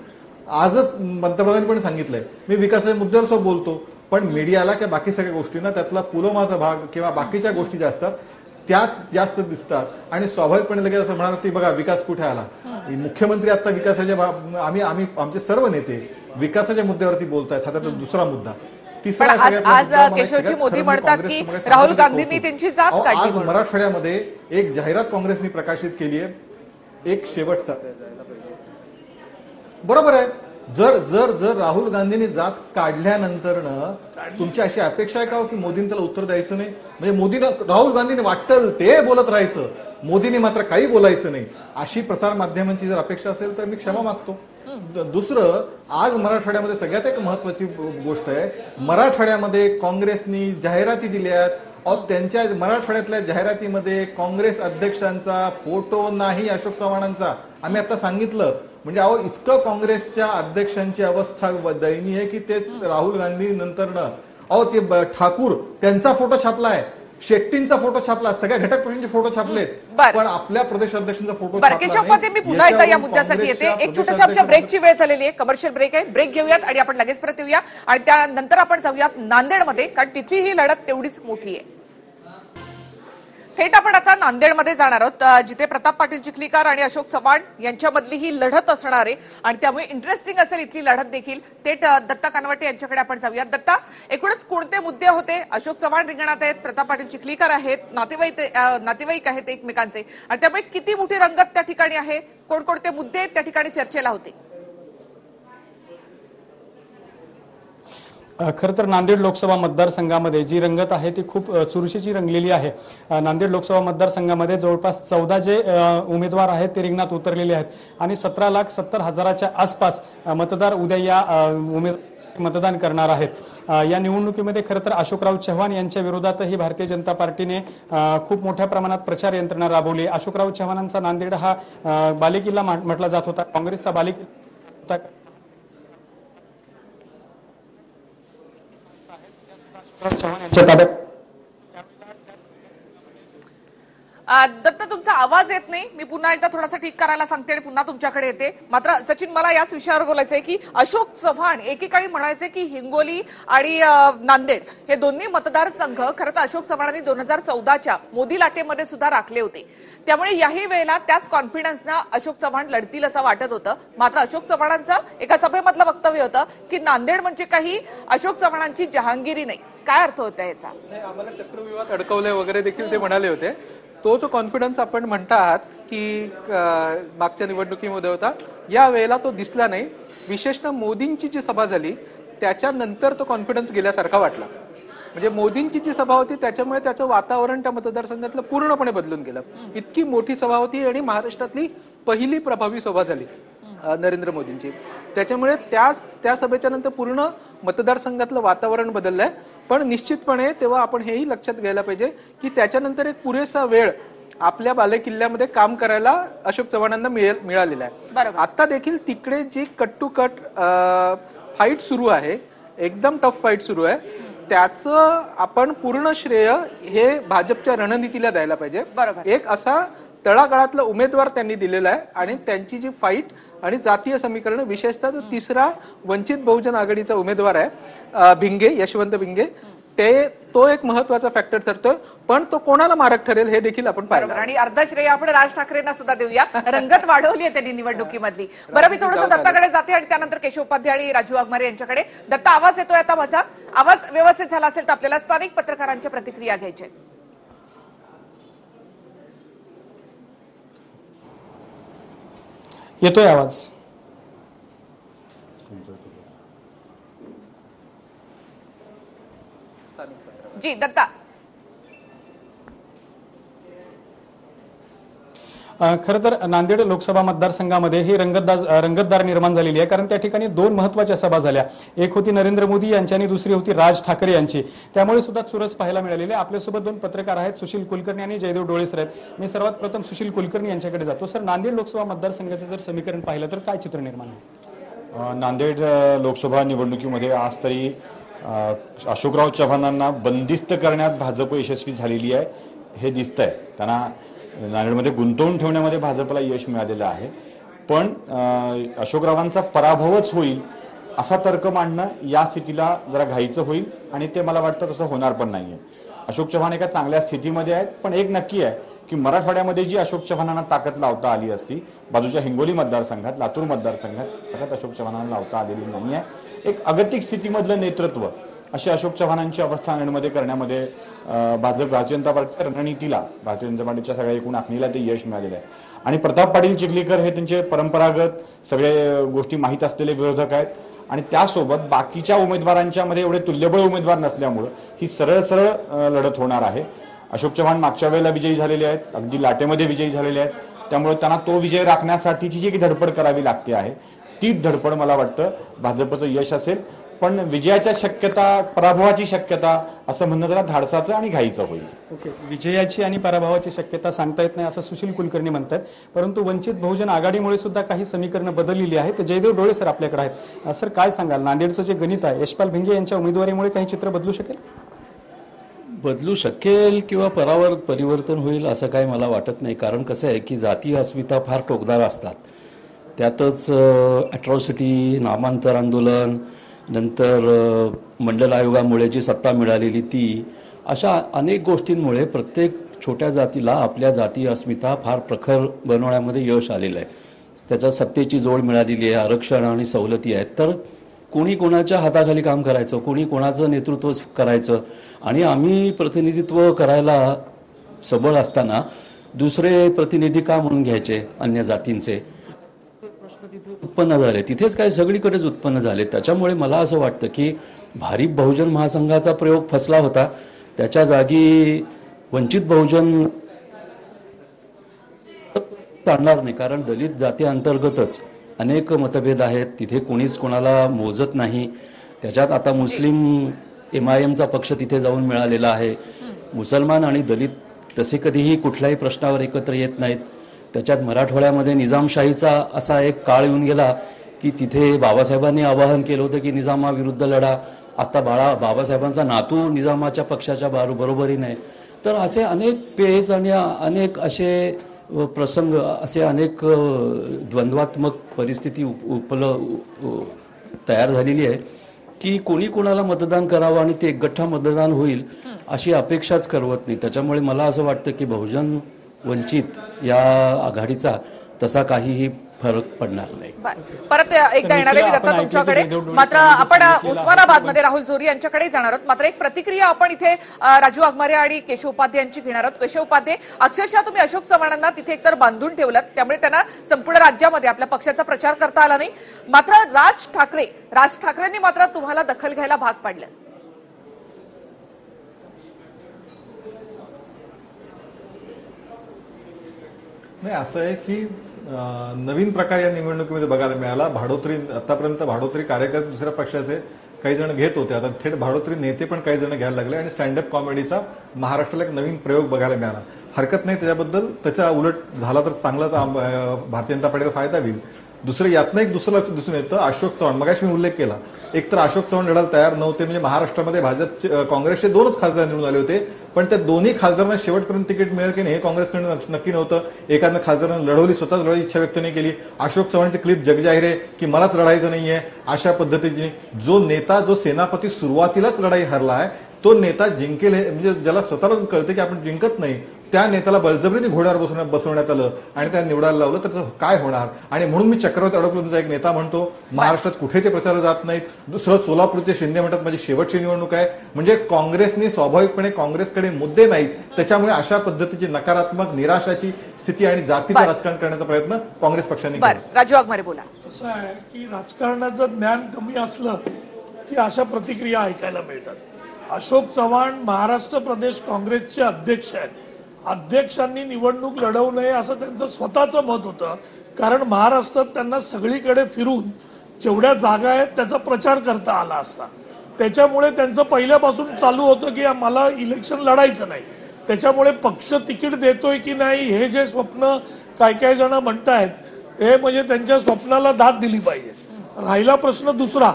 आजच पंतप्रधानांनी पण सांगितलंय मी विकासाच्या मुद्द्यावर सुद्धा बोलतो, पण मीडियाला किंवा बाकी सगळ्या गोष्टींना त्यातला पुलोमाचा भाग किंवा बाकीच्या गोष्टी ज्या असतात त्यात जास्त दिसतात आणि स्वाभाविकपणे लगेच असं म्हणाल की बघा विकास कुठे आला. मुख्यमंत्री आता विकासाच्या आम्ही आमचे सर्व नेते विकासाच्या मुद्द्यावरती बोलतायत. हा त्याचा दुसरा मुद्दा. तिसरा आज केशवजी मोदी म्हणतात की राहुल गांधींनी त्यांची जात काढली. आज मराठवाड्यामध्ये एक जाहिरात काँग्रेसने प्रकाशित केली आहे, एक शेवटचा. बरोबर आहे. जर जर जर राहुल गांधींनी जात काढल्यानंतरनं तुमची अशी अपेक्षा आहे का की मोदींनी त्याला उत्तर द्यायचं नाही? म्हणजे मोदीनं राहुल गांधीने वाटतं ते बोलत राहायचं, मोदींनी मात्र काही बोलायचं नाही, अशी प्रसार माध्यमांची जर अपेक्षा असेल तर मी क्षमा मागतो. दुसरं, आज मराठवाड्यामध्ये सगळ्यात एक महत्वाची गोष्ट आहे, मराठवाड्यामध्ये काँग्रेसनी जाहिराती दिल्यात. त्यांच्या मराठवाड्यातल्या जाहिरातीमध्ये काँग्रेस अध्यक्षांचा फोटो नाही, अशोक चव्हाणांचा. आम्ही आता सांगितलं. म्हणजे अहो इतकं काँग्रेसच्या अध्यक्षांची अवस्था दयनीय आहे की ते राहुल गांधी नंतरनं ते ठाकूर त्यांचा फोटो छापलाय, शेट्टींचा फोटो छापला, सगळ्या घटक पक्षांचे फोटो छापलेत, पण आपल्या प्रदेश अध्यक्षांचा फोटो केशव, मी पुन्हा एकदा या मुद्द्यासाठी येते. एक छोट्याशा आमच्या ब्रेकची वेळ झालेली आहे, कमर्शियल ब्रेक आहे. ब्रेक घेऊयात आणि आपण लगेच परत येऊया आणि त्यानंतर आपण जाऊयात नांदेडमध्ये, कारण तिथली ही लढत तेवढीच मोठी आहे. थेट आपण आता नांदेडमध्ये जाणार आहोत, जिथे प्रताप पाटील चिखलीकर आणि अशोक चव्हाण यांच्यामधली ही लढत असणार आहे आणि त्यामुळे इंटरेस्टिंग असेल इथली लढत देखील. थेट दत्ता कानवटे यांच्याकडे आपण जाऊयात. दत्ता, एकूणच कोणते मुद्दे होते? अशोक चव्हाण रिंगणात आहेत, प्रताप पाटील चिखलीकर आहेत, नातेवाईक आहेत एकमेकांचे, आणि त्यामुळे किती मोठी रंगत त्या ठिकाणी आहे? कोणकोणते मुद्दे त्या ठिकाणी चर्चेला होते? खरं तर नांदेड लोकसभा मतदारसंघामध्ये जी रंगत आहे ती खूप चुरशीची रंगलेली आहे. नांदेड लोकसभा मतदारसंघामध्ये जवळपास 14 जे उमेदवार आहेत ते रिंगणात उतरलेले आहेत आणि 17,70,000च्या आसपास मतदार उद्या या मतदान करणार आहेत. या निवडणुकीमध्ये खरं तर अशोकराव चव्हाण यांच्या विरोधातही भारतीय जनता पार्टीने खूप मोठ्या प्रमाणात प्रचार यंत्रणा राबवली. अशोकराव चव्हाणांचा नांदेड हा बालेकिल्ला म्हटला जात होता, काँग्रेसचा बालेकिल्ला होता. दत्त, तुमचा आवाज येत नाही. मी पुन्हा एकदा थोडासा ठीक करायला सांगते आणि पुन्हा तुमच्याकडे येते. मात्र सचिन, मला याच विषयावर बोलायचंय की अशोक चव्हाण एकेकाळी म्हणायचे की हिंगोली आणि नांदेड हे दोन्ही मतदारसंघ खरं तर अशोक चव्हाणांनी 2014च्या मोदी लाटेमध्ये सुद्धा राखले होते. त्यामुळे याही वेळेला त्याच कॉन्फिडन्सनं अशोक चव्हाण लढतील असं वाटत होतं. मात्र अशोक चव्हाणांचं एका सभेमधलं वक्तव्य होतं की नांदेड म्हणजे काही अशोक चव्हाणांची जहांगीरी नाही. काय अर्थ होता याचा? आम्हाला चक्रव्यूहात अडकवलंय वगैरे देखील ते म्हणाले होते. तो जो कॉन्फिडन्स आपण म्हणता आहात की मागच्या निवडणुकीमध्ये होता, या वेळेला तो दिसला नाही. विशेषतः मोदींची जी सभा झाली त्याच्यानंतर तो कॉन्फिडन्स गेल्यासारखा वाटला. म्हणजे मोदींची जी सभा होती त्याच्यामुळे त्याचं वातावरण त्या मतदारसंघातलं पूर्णपणे बदलून गेलं. इतकी मोठी सभा होती आणि महाराष्ट्रातली पहिली प्रभावी सभा झाली नरेंद्र मोदींची. त्याच्यामुळे त्या सभेच्या नंतर पूर्ण मतदारसंघातलं वातावरण बदललंय. पण निश्चितपणे तेव्हा आपण हेही लक्षात घ्यायला पाहिजे की त्याच्यानंतर एक पुरेसा वेळ आपल्या बालेकिल्ल्यामध्ये काम करायला अशोक चव्हाणांना मिळालेला आहे. आता देखील तिकडे जी कट टू कट फाईट सुरू आहे, एकदम टफ फाईट सुरू आहे, त्याचं आपण पूर्ण श्रेय हे भाजपच्या रणनीतीला द्यायला पाहिजे. एक असा तळागाळातला उमेदवार त्यांनी दिलेला आहे आणि त्यांची जी फाईट आणि जातीय समीकरण, विशेषतः जो तिसरा वंचित बहुजन आघाडीचा उमेदवार आहे भिंगे, यशवंत भिंगे, तो एक महत्वाचा फॅक्टर ठरतोय. पण तो कोणाला मारक ठरेल हे देखील आपण पाहिलं. आणि अर्ध श्रेय आपण राज ठाकरेंना सुद्धा देऊया. रंगत वाढवली आहे त्यांनी निवडणुकीमधली. बरं, मी थोडंसं दत्ताकडे जाते आणि त्यानंतर केशव उपाध्याय आणि राजू वाघमारे यांच्याकडे. दत्ता, आवाज येतोय आता माझा? आवाज व्यवस्थित झाला असेल तर आपल्याला स्थानिक पत्रकारांच्या प्रतिक्रिया घ्यायच्या. येतोय आवाज? जी दत्ता. खरं तर नांदेड लोकसभा मतदारसंघामध्ये ही रंगतदार निर्माण झालेली आहे, कारण त्या ठिकाणी 2 महत्त्वाच्या सभा झाल्या. एक होती नरेंद्र मोदी यांची आणि दुसरी होती राज ठाकरे यांची. त्यामुळे सुद्धा चुरस पाहायला मिळालेली आहे. आपल्यासोबत 2 पत्रकार आहेत, सुशील कुलकर्णी आणि जयदेव डोळेसर आहेत. मी सर्वात प्रथम सुशील कुलकर्णी यांच्याकडे जातो. सर, नांदेड लोकसभा मतदारसंघाचं जर समीकरण पाहिलं तर काय चित्र निर्माण होईल? नांदेड लोकसभा निवडणुकीमध्ये आज तरी अशोकराव चव्हाणांना बंदिस्त करण्यात भाजप यशस्वी झालेली आहे हे दिसतंय. त्यांना नांदेडमध्ये गुंतवून ठेवण्यामध्ये भाजपला यश मिळालेलं आहे. पण अशोकरावांचा पराभवच होईल असा तर्क मांडणं या स्थितीला जरा घाईचं होईल आणि ते मला वाटतं तसं होणार पण नाहीये. अशोक चव्हाण एका चांगल्या स्थितीमध्ये आहेत, पण एक नक्की आहे की मराठवाड्यामध्ये जी अशोक चव्हाणांना ताकद लावता आली असती, बाजूच्या हिंगोली मतदारसंघात, लातूर मतदारसंघात ताकद अशोक चव्हाणांना लावता आलेली नाही आहे. एक अगतिक स्थितीमधलं नेतृत्व अशी अशोक चव्हाणांची अवस्था नांदेडमध्ये करण्यामध्ये भारतीय जनता पार्टीच्या रणनीतीला, भारतीय जनता पार्टीच्या सगळ्या एकूण आखणीला ते यश मिळालेलं आहे. आणि प्रताप पाटील चिखलीकर हे त्यांचे परंपरागत सगळे गोष्टी माहीत असलेले विरोधक आहेत आणि त्यासोबत बाकीच्या उमेदवारांच्या मध्ये एवढे तुल्यबळ उमेदवार नसल्यामुळे ही सरळ सरळ लढत होणार आहे. अशोक चव्हाण मागच्या वेळेला विजयी झालेले आहेत, अगदी लाटेमध्ये विजयी झालेले आहेत. त्यामुळे त्यांना तो विजय राखण्यासाठीची जी धडपड करावी लागते आहे ती धडपड मला वाटतं भाजपचं यश असेल. पण विजयाच्या शक्यता, पराभवाची शक्यता असं म्हणणं जरा धाडसाचं आणि घाईचं होईल. ओके, विजयाची आणि पराभवाची शक्यता सांगता येत नाही असं सुशील कुलकर्णी म्हणतात. परंतु वंचित बहुजन आघाडीमुळे सुद्धा काही समीकरणं बदललेली आहेत. जयदेव डोळे सर आपल्याकडे आहेत. सर, काय सांगाल, नांदेडचं जे गणित आहे, यशपाल भिंगे यांच्या उमेदवारीमुळे काही चित्र बदलू शकेल? बदलू शकेल किंवा परिवर्तन होईल असं काही मला वाटत नाही. कारण कसं आहे की जातीय अस्मिता फार टोकदार असतात. त्यातच अॅट्रॉसिटी, नामांतर आंदोलन, नंतर मंडल आयोगामुळे जी सत्ता मिळालेली ती, अशा अनेक गोष्टींमुळे प्रत्येक छोट्या जातीला आपल्या जातीय अस्मिता फार प्रखर बनवण्यामध्ये यश आलेलं आहे. त्याच्या सत्तेची जोड मिळालेली आहे, आरक्षण आणि सवलती आहेत. तर कोणी कोणाच्या हाताखाली काम करायचं, कोणी कोणाचं नेतृत्व करायचं आणि आम्ही प्रतिनिधित्व करायला सबळ असताना दुसरे प्रतिनिधी का म्हणून घ्यायचे अन्य जातींचे, उत्पन्न झाले. तिथेच काय सगळीकडेच उत्पन्न झाले. त्याच्यामुळे मला असं वाटतं की भारिप बहुजन महासंघाचा प्रयोग फसला होता. त्याच्या जागी वंचित बहुजन चालणार नाही, कारण दलित जाती अंतर्गतच अनेक मतभेद आहेत. तिथे कोणीच कोणाला मोजत नाही. त्याच्यात आता मुस्लिम MIMचा पक्ष तिथे जाऊन मिळालेला आहे. मुसलमान आणि दलित तसे कधीही कुठल्याही प्रश्नावर एकत्र येत नाहीत. त्याच्यात मराठवाड्यामध्ये निजामशाहीचा असा एक काळ येऊन गेला की तिथे बाबासाहेबांनी आवाहन केलं होतं की निजामाविरुद्ध लढा. आता बाबासाहेबांचा नातू निजामाच्या पक्षाच्या बरोबरीने. तर असे अनेक पेच आणि अनेक असे प्रसंग, असे अनेक द्वंद्वात्मक परिस्थिती तयार झालेली आहे की कोणी कोणाला मतदान करावं आणि ते एकगठ्ठा मतदान होईल अशी अपेक्षाच करवत नाही. त्याच्यामुळे मला असं वाटतं की बहुजन वंचित या आघाडीचा तसा काहीही फरक पडणार नाही. परत एकदा येणार आहे दत्ता तुमच्याकडे. मात्र आपण उस्मानाबादमध्ये राहुल जोरी यांच्याकडे जाणार आहोत. मात्र एक प्रतिक्रिया आपण इथे राजू वाघमारे आणि केशव उपाध्ये यांची घेणार आहोत. केशव उपाध्ये, अक्षरशः तुम्ही अशोक चव्हाणांना तिथे एकतर बांधून ठेवलं, त्यामुळे त्यांना संपूर्ण राज्यामध्ये आपल्या पक्षाचा प्रचार करता आला नाही. मात्र राज ठाकरेंनी मात्र तुम्हाला दखल घ्यायला भाग पाडलं. नाही, असं आहे की नवीन प्रकार या निवडणुकीमध्ये बघायला मिळाला. भाडोत्री, आतापर्यंत भाडोत्री कार्यकर्ते दुसऱ्या पक्षाचे काही जण घेत होते, आता थेट भाडोत्री नेते पण काही जण घ्यायला लागले आणि स्टँडअप कॉमेडीचा महाराष्ट्राला एक नवीन प्रयोग बघायला मिळाला. हरकत नाही त्याच्याबद्दल. त्याच्या उलट झाला तर चांगलाच भारतीय जनता पार्टीला फायदा होईल. दुसरं यातनं एक दुसरं लक्ष दिसून येतं. अशोक चव्हाण, मगाशी मी उल्लेख केला, एकतर अशोक चव्हाण लढायला तयार नव्हते. म्हणजे महाराष्ट्रामध्ये भाजपचे, काँग्रेसचे 2च खासदार निवडून आले होते, पण त्या दोन्ही खासदारांना शेवटपर्यंत तिकीट मिळेल की नाही हे काँग्रेसकडे नक्की नव्हतं. एखाद्या खासदारांना लढवली, स्वतःच लढायची इच्छा व्यक्त नाही केली. अशोक चव्हाणची क्लिप जगजाहीर आहे की मलाच लढायचं नाहीये अशा पद्धतीची. जो नेता, जो सेनापती सुरुवातीलाच लढाई हरला आहे, तो नेता जिंकेल हे म्हणजे ज्याला स्वतःला कळतं की आपण जिंकत नाही, त्या नेत्याला बळजबरीने घोड्यावर बसवण्यात आलं आणि त्या निवडायला लावलं, तर त्याचं काय होणार. आणि म्हणून मी चक्रवर्ती अडकलोंचा एक नेता म्हणतो, महाराष्ट्रात कुठे ते प्रचार जात नाहीत. दुसरं सोलापूरचे शिंदे म्हणतात माझी शेवटची निवडणूक आहे. म्हणजे काँग्रेसने स्वाभाविकपणे काँग्रेसकडे मुद्दे नाहीत, त्याच्यामुळे अशा पद्धतीची नकारात्मक, निराशाची स्थिती आणि जातीचं राजकारण करण्याचा प्रयत्न काँग्रेस पक्षाने केला. राजू वाघमारे बोला. असं आहे की राजकारणाचं ज्ञान कमी असलं की अशा प्रतिक्रिया ऐकायला मिळतात. अशोक चव्हाण महाराष्ट्र प्रदेश काँग्रेसचे अध्यक्ष आहेत अध्यक्षांनी निवडणूक लढवू नये असं त्यांचं स्वतःचं मत होतं, कारण महाराष्ट्रात त्यांना सगळीकडे फिरून जेवढ्या जागा आहेत त्याचा प्रचार करता आला असता. त्याच्यामुळे त्यांचं पहिल्यापासून चालू होतं की मला इलेक्शन लढायचं नाही. त्याच्यामुळे पक्ष तिकीट देतोय की नाही हे जे स्वप्न काही जण म्हणतायत हे म्हणजे त्यांच्या स्वप्नाला दाद दिली पाहिजे. राहिला प्रश्न दुसरा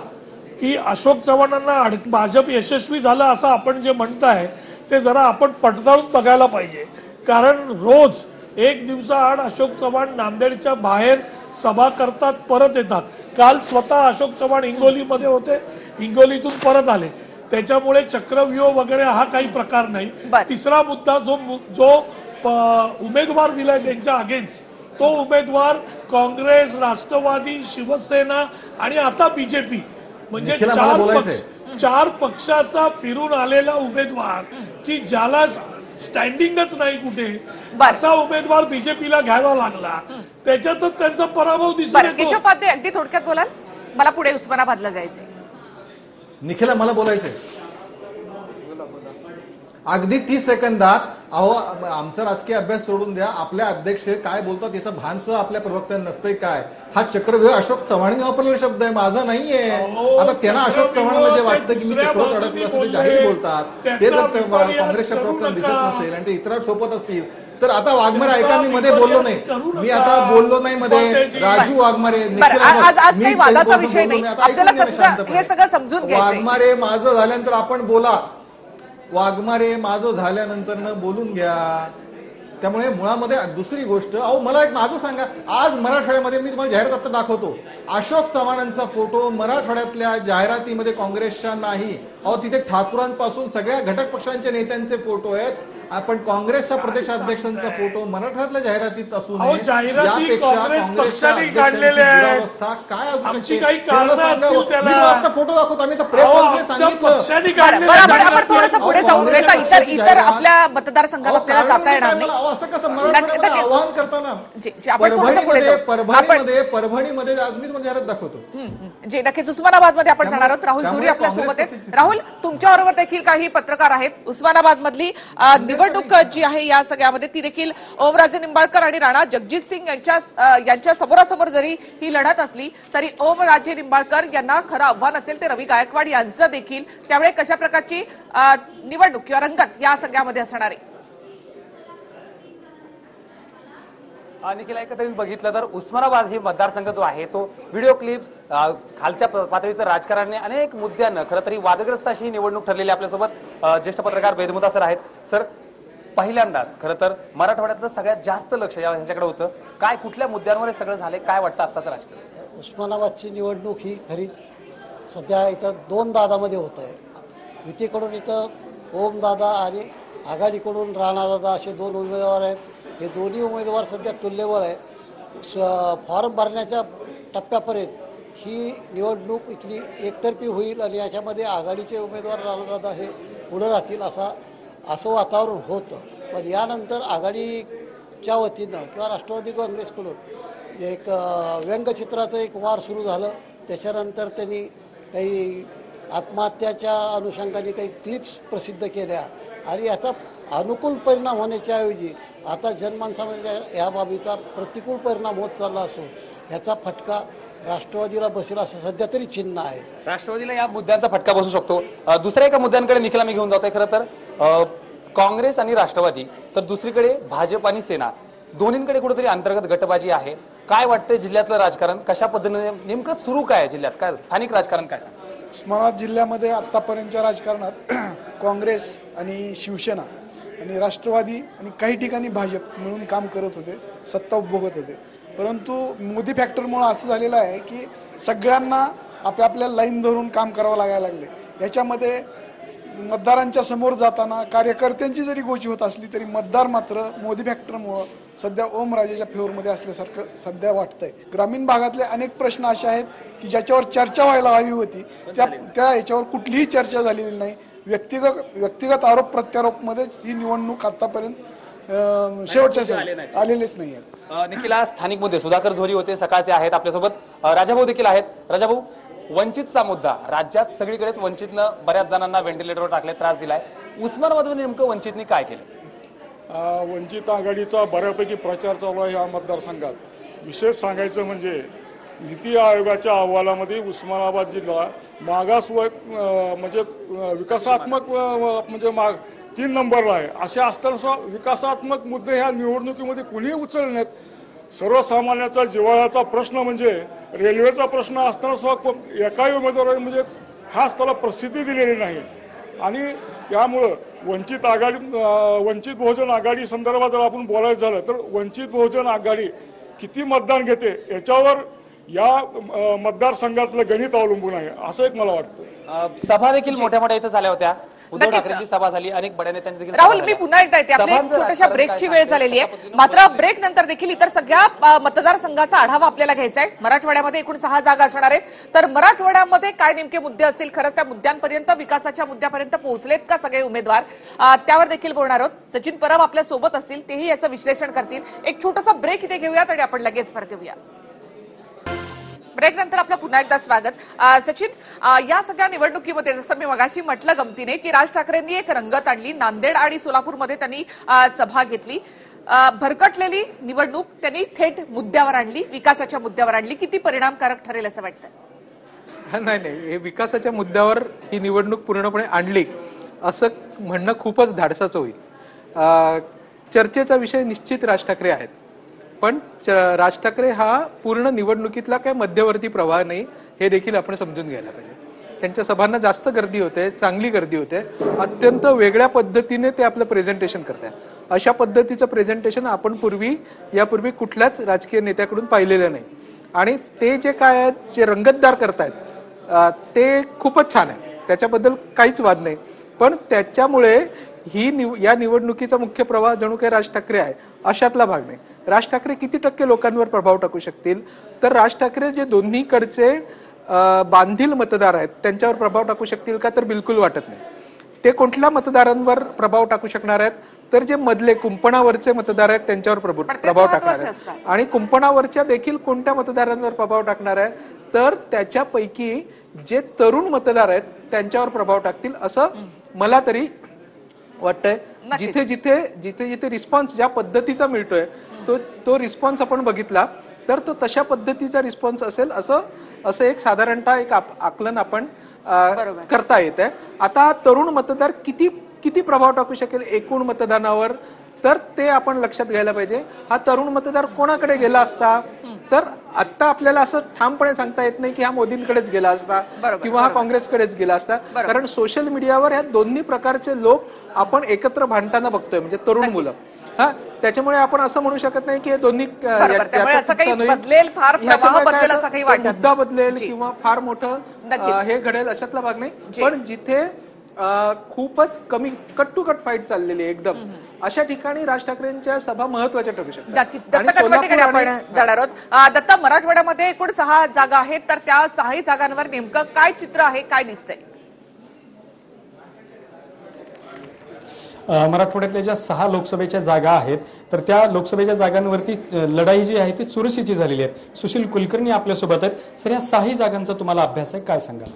की अशोक चव्हाणांना भाजप यशस्वी झालं असं आपण जे म्हणताय ते जरा आपण पडताळून बघायला पाहिजे. कारण रोज एक दिवसाआड अशोक चव्हाण नांदेडच्या बाहेर सभा करतात, परत येतात. काल स्वतः अशोक चव्हाण हिंगोलीमध्ये होते, हिंगोलीतून परत आले. त्याच्यामुळे चक्रव्यूह वगैरे हा काही प्रकार नाही. तिसरा मुद्दा जो उमेदवार दिलाय त्यांच्या अगेन्स्ट, तो उमेदवार काँग्रेस, राष्ट्रवादी, शिवसेना आणि आता बीजेपी म्हणजे चार पक्षाचा फिरून आलेला उमेदवार की ज्याला स्टँडिंगच नाही कुठे, असा उमेदवार बीजेपीला घ्यावा लागला. त्याच्यातच त्यांचा पराभव दिसून येतो. केशव पाध्ये, अगदी थोडक्यात बोलाल? मला पुढे उस्मानाबादला जायचंय. निखिला मला बोलायचंय अगदी 30 सेकंदात. अहो, आमचा राजकीय अभ्यास सोडून द्या. आपल्या अध्यक्ष काय बोलतात याचं भान सुद्धा आपल्या प्रवक्त्यांना नसतंय. काय हा चक्रव्यूह अशोक चव्हाणांनी वापरलेला शब्द आहे, माझा नाहीये. आता त्यांना अशोक चव्हाणांना जे वाटतं की मी चक्रव्यूह अडकलो असं ते जाहीर बोलतात, ते जर काँग्रेसच्या प्रवक्त्यांना दिसत नसेल आणि ते इतर सोबत असतील तर आता वाघमारे ऐका, मी मध्ये बोललो नाही, मी आता बोललो नाही मध्ये. राजू वाघमारे, आज काही वादाचा विषय नाही, आपल्याला हे सगळं समजून घ्यायचं. वाघमारे माझं झाल्यानंतर आपण बोला, वाघमारे माझं झाल्यानंतर बोलून घ्या. त्यामुळे मुळामध्ये दुसरी गोष्ट, अहो मला एक माझं सांगा, आज मराठवाड्यामध्ये मी तुम्हाला जाहिरात आता दाखवतो, अशोक चव्हाणांचा फोटो मराठवाड्यातल्या जाहिरातीमध्ये काँग्रेसच्या नाही. अहो तिथे ठाकूरांपासून सगळ्या घटक पक्षांच्या नेत्यांचे फोटो आहेत. आपण काँग्रेसच्या प्रदेशाध्यक्षांचा फोटो मराठवाड्यातल्या जाहिरातीत असू नये यापेक्षा काँग्रेसच्या दुरावस्था काय असू शकते. आता फोटो दाखवतो आम्ही, प्रेस कॉन्फरन्स सांगितलं. इतर आपल्या मतदारसंघात आपल्याला जाता येणार नाही. असं कसं मराठवाड्यामध्ये आवाहन करताना परभणीमध्ये मी तुम्हाला जाहिरात दाखवतो. जे नक्कीच उस्मानाबादमध्ये आपण जाणार आहोत. राहुल झुरी आपल्या सोबत आहेत. राहुल, तुमच्याबरोबर देखील काही पत्रकार आहेत. उस्मानाबाद मधली निवडणूक जी आहे या सगळ्यामध्ये ती देखील ओमराजे निंबाळकर आणि राणा जगजित सिंग यांच्या समोरासमोर जरी ही लढत असली तरी ओमराजे निंबाळकर यांना खरं आव्हान असेल ते रवी गायकवाड यांचं देखील. त्यामुळे कशा प्रकारची निवडणूक किंवा रंगत या सगळ्यामध्ये असणार आहे? निखिल, एकत्रित बघितलं तर उस्मानाबाद ही मतदारसंघ जो आहे तो व्हिडिओ क्लिप्स, खालच्या पातळीचं राजकारण, अनेक मुद्द्यांना खरं तरी वादग्रस्त अशी निवडणूक ठरलेली. आपल्यासोबत ज्येष्ठ पत्रकार बेदमुता सर आहेत. सर, पहिल्यांदाच खरं तर मराठवाड्यातलं सगळ्यात जास्त लक्ष ह्याच्याकडे होतं. काय कुठल्या मुद्द्यांवर सगळं झालंय, काय वाटतं आत्ताचं राजकारण? उस्मानाबादची निवडणूक ही खरीच सध्या इथं दोन दादामध्ये होत आहे. युतीकडून इथं ओमदादा आणि आघाडीकडून राणादादा असे दोन उमेदवार आहेत. हे दोन्ही उमेदवार सध्या तुल्यबळ आहे. फॉर्म भरण्याच्या टप्प्यापर्यंत ही निवडणूक इथली एकतर्फी होईल आणि याच्यामध्ये आघाडीचे उमेदवार राणादादा हे पुढे राहतील असं वातावरण होतं. पण यानंतर आघाडीच्या वतीनं किंवा राष्ट्रवादी काँग्रेसकडून एक व्यंगचित्राचं एक वार सुरू झालं. त्याच्यानंतर त्यांनी काही आत्महत्याच्या अनुषंगाने काही क्लिप्स प्रसिद्ध केल्या आणि याचा अनुकूल परिणाम होण्याच्या ऐवजी आता जनमानसामध्ये या बाबीचा प्रतिकूल परिणाम होत चालला असून याचा फटका राष्ट्रवादीला बसेल असं सध्या तरी चिन्ह आहे. राष्ट्रवादीला या मुद्द्यांचा फटका बसू शकतो. दुसऱ्या एका मुद्द्यांकडे निखिला मी घेऊन जातोय. खरं तर काँग्रेस आणि राष्ट्रवादी, तर दुसरीकडे भाजप आणि सेना, दोन्हींकडे कुठेतरी अंतर्गत गटबाजी आहे. काय वाटतंय जिल्ह्यातलं राजकारण कशा पद्धतीने नेमकं सुरू काय आहे जिल्ह्यात, काय स्थानिक राजकारण काय? उस्मानाबाद जिल्ह्यामध्ये आतापर्यंतच्या राजकारणात काँग्रेस आणि शिवसेना आणि राष्ट्रवादी आणि काही ठिकाणी भाजप मिळून काम करत होते, सत्ता उपभोगत होते. परंतु मोदी फॅक्टरमुळे असं झालेलं आहे की सगळ्यांना आपल्या लाईन धरून काम करावं लागायला लागले. याच्यामध्ये मतदारांच्या समोर जाताना कार्यकर्त्यांची जरी गोची होत असली तरी मतदार मात्र मोदी फॅक्टरमुळं सध्या ओमराजेच्या फेवरमध्ये असल्यासारखं सध्या वाटतंय. ग्रामीण भागातले अनेक प्रश्न असे आहेत की ज्याच्यावर चर्चा व्हायला हवी होती त्या याच्यावर कुठलीही चर्चा झालेली नाही. व्यक्तिगत आरोप प्रत्यारोप मध्येच ही निवडणूक आतापर्यंत शेवटच्या आलेलेच नाही आहेत. निखिला, स्थानिक मुद्दे सुधाकर झोरी होते सकाळचे आहेत आपल्यासोबत. राजाभाऊ देखील आहेत. राजाभाऊ, वंचितचा मुद्दा राज्यात सगळीकडेच वंचितनं बऱ्याच जणांना व्हेंटिलेटरवर टाकले, त्रास दिलाय. उस्मानाबादमध्ये नेमकं वंचितनी काय केलं? वंचित आघाडीचा बऱ्यापैकी प्रचार चालू आहे या मतदारसंघात. विशेष सांगायचं म्हणजे नीती आयोगाच्या अहवालामध्ये उस्मानाबाद जिल्हा म्हणजे विकासात्मक म्हणजे 3 नंबरला आहे. असे असताना विकासात्मक मुद्दे ह्या निवडणुकीमध्ये कुणीही उचलले नाहीत. सर्वसामान्याचा जिव्हाळ्याचा प्रश्न म्हणजे रेल्वेचा प्रश्न असताना सुद्धा एकाही उमेदवाराने म्हणजे खास त्याला प्रसिद्धी दिलेली नाही. आणि त्यामुळं वंचित बहुजन आघाडी संदर्भात जर आपण बोलायचं झालं तर वंचित बहुजन आघाडी किती मतदान घेते याच्यावर या मतदारसंघातलं गणित अवलंबून आहे असं एक मला वाटतं. सभा देखील मोठ्या मोठ्या इथं झाल्या होत्या. उद्धव ठाकरेंची सभा झाली, अनेक बड्या नेत्यांची देखील राहुल, मी पुन्हा एकदा येते. आपल्या छोट्याशा ब्रेकची वेळ झालेली आहे. मात्र ब्रेक नंतर देखील इतर सगळ्या मतदारसंघाचा आढावा आपल्याला घ्यायचा आहे. मराठवाड्यामध्ये एकूण 6 जागा असणार आहेत. तर मराठवाड्यामध्ये काय नेमके मुद्दे असतील, खरंच त्या मुद्द्यांपर्यंत, विकासाच्या मुद्द्यापर्यंत पोहोचलेत का सगळे उमेदवार, त्यावर देखील बोलणार आहोत. सचिन परब आपल्या सोबत असतील, तेही याचं विश्लेषण करतील. एक छोटासा ब्रेक इथे घेऊयात आणि आपण लगेच परत येऊया. ब्रेक नंतर आपलं पुन्हा एकदा स्वागत. सचिन, या सगळ्या निवडणुकीमध्ये जसं मी मगाशी म्हटलं गमतीने की राज ठाकरेंनी एक रंगत आणली. नांदेड आणि सोलापूरमध्ये त्यांनी सभा घेतली. भरकटलेली निवडणूक त्यांनी थेट मुद्द्यावर आणली, विकासाच्या मुद्द्यावर आणली. किती परिणामकारक ठरेल असं वाटतं? नाही, हे विकासाच्या मुद्द्यावर ही निवडणूक पूर्णपणे आणली असं म्हणणं खूपच धाडसाचं होईल. चर्चेचा विषय निश्चित राज ठाकरे आहेत, पण राज ठाकरे हा पूर्ण निवडणुकीतला काही मध्यवर्ती प्रवाह नाही हे देखील आपण समजून घ्यायला पाहिजे. त्यांच्या सभांना जास्त गर्दी होते, चांगली गर्दी होते. अत्यंत वेगळ्या पद्धतीने ते आपलं प्रेझेंटेशन करतात. अशा पद्धतीचं प्रेझेंटेशन आपण यापूर्वी कुठल्याच राजकीय नेत्याकडून पाहिलेलं नाही. आणि ते जे काय आहेत, जे रंगतदार करतायत ते खूपच छान आहे, त्याच्याबद्दल काहीच वाद नाही. पण त्याच्यामुळे या निवडणुकीचा मुख्य प्रवाह जणू काही राज ठाकरे आहे अशातला भाग नाही. राज ठाकरे किती टक्के लोकांवर प्रभाव टाकू शकतील, तर राज ठाकरे जे दोन्हीकडचे बांधील मतदार आहेत त्यांच्यावर प्रभाव टाकू शकतील का, तर बिलकुल वाटत नाही. ते कोणत्या मतदारांवर प्रभाव टाकू शकणार आहेत, तर जे मधले कुंपणावरचे मतदार आहेत त्यांच्यावर प्रभाव टाकणार आहेत. आणि कुंपणावरच्या देखील कोणत्या मतदारांवर प्रभाव टाकणार आहे, तर त्याच्यापैकी जे तरुण मतदार आहेत त्यांच्यावर प्रभाव टाकतील असं मला तरी वाटतंय. जिथे जिथे रिस्पॉन्स ज्या पद्धतीचा मिळतोय तो रिस्पॉन्स आपण बघितला तर तो तशा पद्धतीचा रिस्पॉन्स असेल असं एक साधारणतः एक आकलन आपण करता येत आहे. आता तरुण मतदार किती प्रभाव टाकू शकेल एकूण मतदानावर, तर ते आपण लक्षात घ्यायला पाहिजे. हा तरुण मतदार कोणाकडे गेला असता, तर आता आपल्याला असं ठामपणे सांगता येत नाही की हा मोदींकडेच गेला असता किंवा हा काँग्रेसकडेच गेला असता. कारण सोशल मीडियावर ह्या दोन्ही प्रकारचे लोक आपण एकत्र भांडताना बघतोय, म्हणजे तरुण मुलं. त्याच्यामुळे आपण असं म्हणू शकत नाही की हे दोन्ही मुद्दा बदलेल किंवा फार मोठं हे घडेल अशातला भाग नाही. पण जिथे खूपच कमी कट टू कट फाईट चाललेली आहे एकदम, अशा ठिकाणी राज ठाकरेंच्या सभा महत्वाच्या ठरू शकतात. आपण जाणार आहोत. दत्ता, मराठवाड्यामध्ये एकूण 6 जागा आहेत, तर त्या 6 जागांवर नेमकं काय चित्र आहे, काय दिसतंय? मराठवाड्यातल्या ज्या 6 लोकसभेच्या जागा आहेत तर त्या लोकसभेच्या जागांवरती लढाई जी आहे ती चुरशीची झालेली आहे. सुशील कुलकर्णी आपल्यासोबत आहेत. सर, या 6 जागांचा तुम्हाला अभ्यास आहे, काय सांगाल?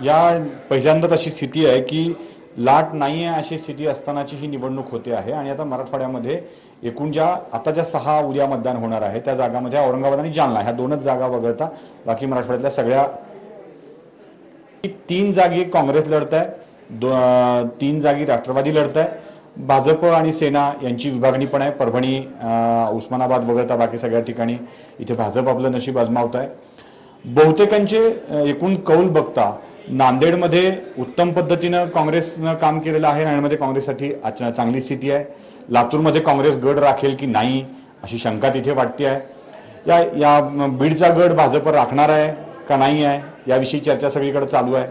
या पहिल्यांदाच अशी स्थिती आहे की लाट नाही आहे अशी स्थिती असतानाची ही निवडणूक होते आहे. आणि आता मराठवाड्यामध्ये एकूण आता ज्या 6 उद्या मतदान होणार आहे त्या जागांमध्ये औरंगाबाद आणि जालना ह्या 2च जागा वगळता बाकी मराठवाड्यातल्या सगळ्या 3 जागी काँग्रेस लढत आहे, 3 जागी राष्ट्रवादी लढत आहे. भाजप आणि सेना यांची विभागणी पण आहे. परभणी, उस्मानाबाद वगळता बाकी सगळ्या ठिकाणी इथे भाजप आपलं नशीब आजमावत आहे. बहुतेकांचे एकूण कौल बघता नांदेडमध्ये उत्तम पद्धतीनं काँग्रेसनं काम केलेलं आहे. नांदेडमध्ये काँग्रेससाठी चांगली स्थिती आहे. लातूरमध्ये काँग्रेस गड राखेल की नाही अशी शंका तिथे वाटते आहे. या बीडचा गड भाजप राखणार आहे का नाही आहे याविषयी चर्चा सगळीकडे चालू आहे.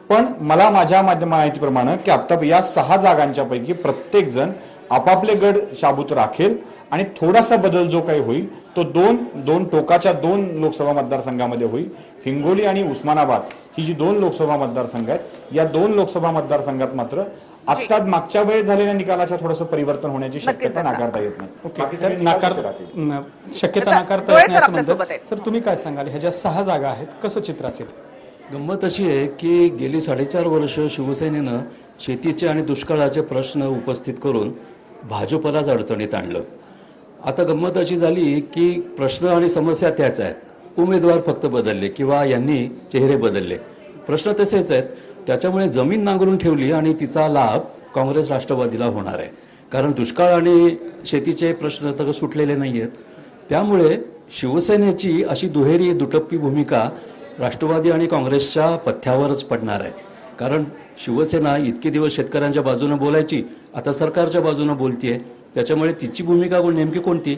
पण मला माझ्या माहितीप्रमाणे की आता या 6 जागांच्या पैकी प्रत्येक जण आपापले गड शाबूत राखेल आणि थोडासा बदल जो काही होईल तो दोन टोकाच्या 2 लोकसभा मतदारसंघामध्ये होईल. हिंगोली आणि उस्मानाबाद ही जी 2 लोकसभा मतदारसंघ आहेत, या 2 लोकसभा मतदारसंघात मात्र आता मागच्या वेळेस झालेल्या निकालाच्या थोडंसं परिवर्तन होण्याची शक्यता नाकारता येत नाही. शक्यता नाकारता येत नाही असं म्हणतात. सर, तुम्ही काय सांगाल, ह्या ज्या 6 जागा आहेत कसं चित्र असेल? गंमत अशी आहे की गेली 4.5 वर्ष शिवसेनेनं शेतीचे आणि दुष्काळाचे प्रश्न उपस्थित करून भाजपलाच अडचणीत आणलं. आता गंमत अशी झाली की प्रश्न आणि समस्या त्याच आहेत, उमेदवार फक्त बदलले किंवा यांनी चेहरे बदलले, प्रश्न तसेच आहेत. त्याच्यामुळे जमीन नांगरून ठेवली आणि तिचा लाभ काँग्रेस राष्ट्रवादीला होणार आहे. कारण दुष्काळ आणि शेतीचे प्रश्न तर सुटलेले नाही आहेत. त्यामुळे शिवसेनेची अशी दुहेरी दुटप्पी भूमिका राष्ट्रवादी आणि काँग्रेसच्या पथ्यावरच पडणार आहे. कारण शिवसेना इतके दिवस शेतकऱ्यांच्या बाजूने बोलायची, आता सरकारच्या बाजूने बोलतीये. त्याच्यामुळे तिची भूमिका नेमकी कोणती,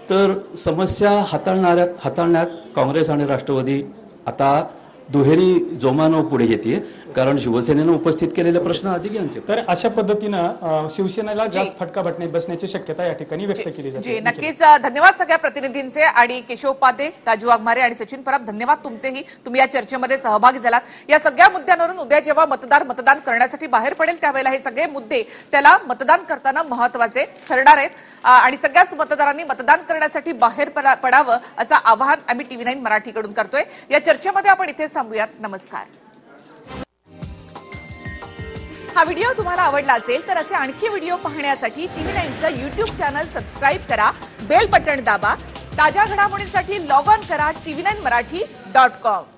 तर समस्या हाताळण्यात काँग्रेस आणि राष्ट्रवादी आता दुहेरी जोमानं पुढे येते. कारण शिवसेनेनं उपस्थित केलेले प्रश्न अधिक यांचे. तर अशा पद्धतीनं शिवसेनेला जास्त फटका बसण्याची शक्यता या ठिकाणी व्यक्त केली जाते. नक्कीच धन्यवाद सगळ्या प्रतिनिधींचे. आणि केशव उपाध्ये, राजू वाघमारे आणि सचिन परब, धन्यवाद तुमचेही. तुम्ही या चर्चेमध्ये सहभागी झालात. या सगळ्या मुद्द्यांवरून उद्या जेव्हा मतदान करण्यासाठी बाहेर पडेल त्यावेळेला हे सगळे मुद्दे त्याला मतदान करताना महत्वाचे ठरणार आहेत. आणि सगळ्याच मतदारांनी मतदान करण्यासाठी बाहेर पडावं असं आवाहन आम्ही TV9 मराठीकडून करतोय. या चर्चेमध्ये आपण इथे थांबूयात. नमस्कार. हा व्हिडिओ तुम्हाला आवडला असेल तर असे आणखी व्हिडिओ पाहण्यासाठी TV9चं YouTube चॅनल सबस्क्राईब करा, बेल बटन दाबा. ताज्या घडामोडींसाठी लॉग ऑन करा TV9marathi.com.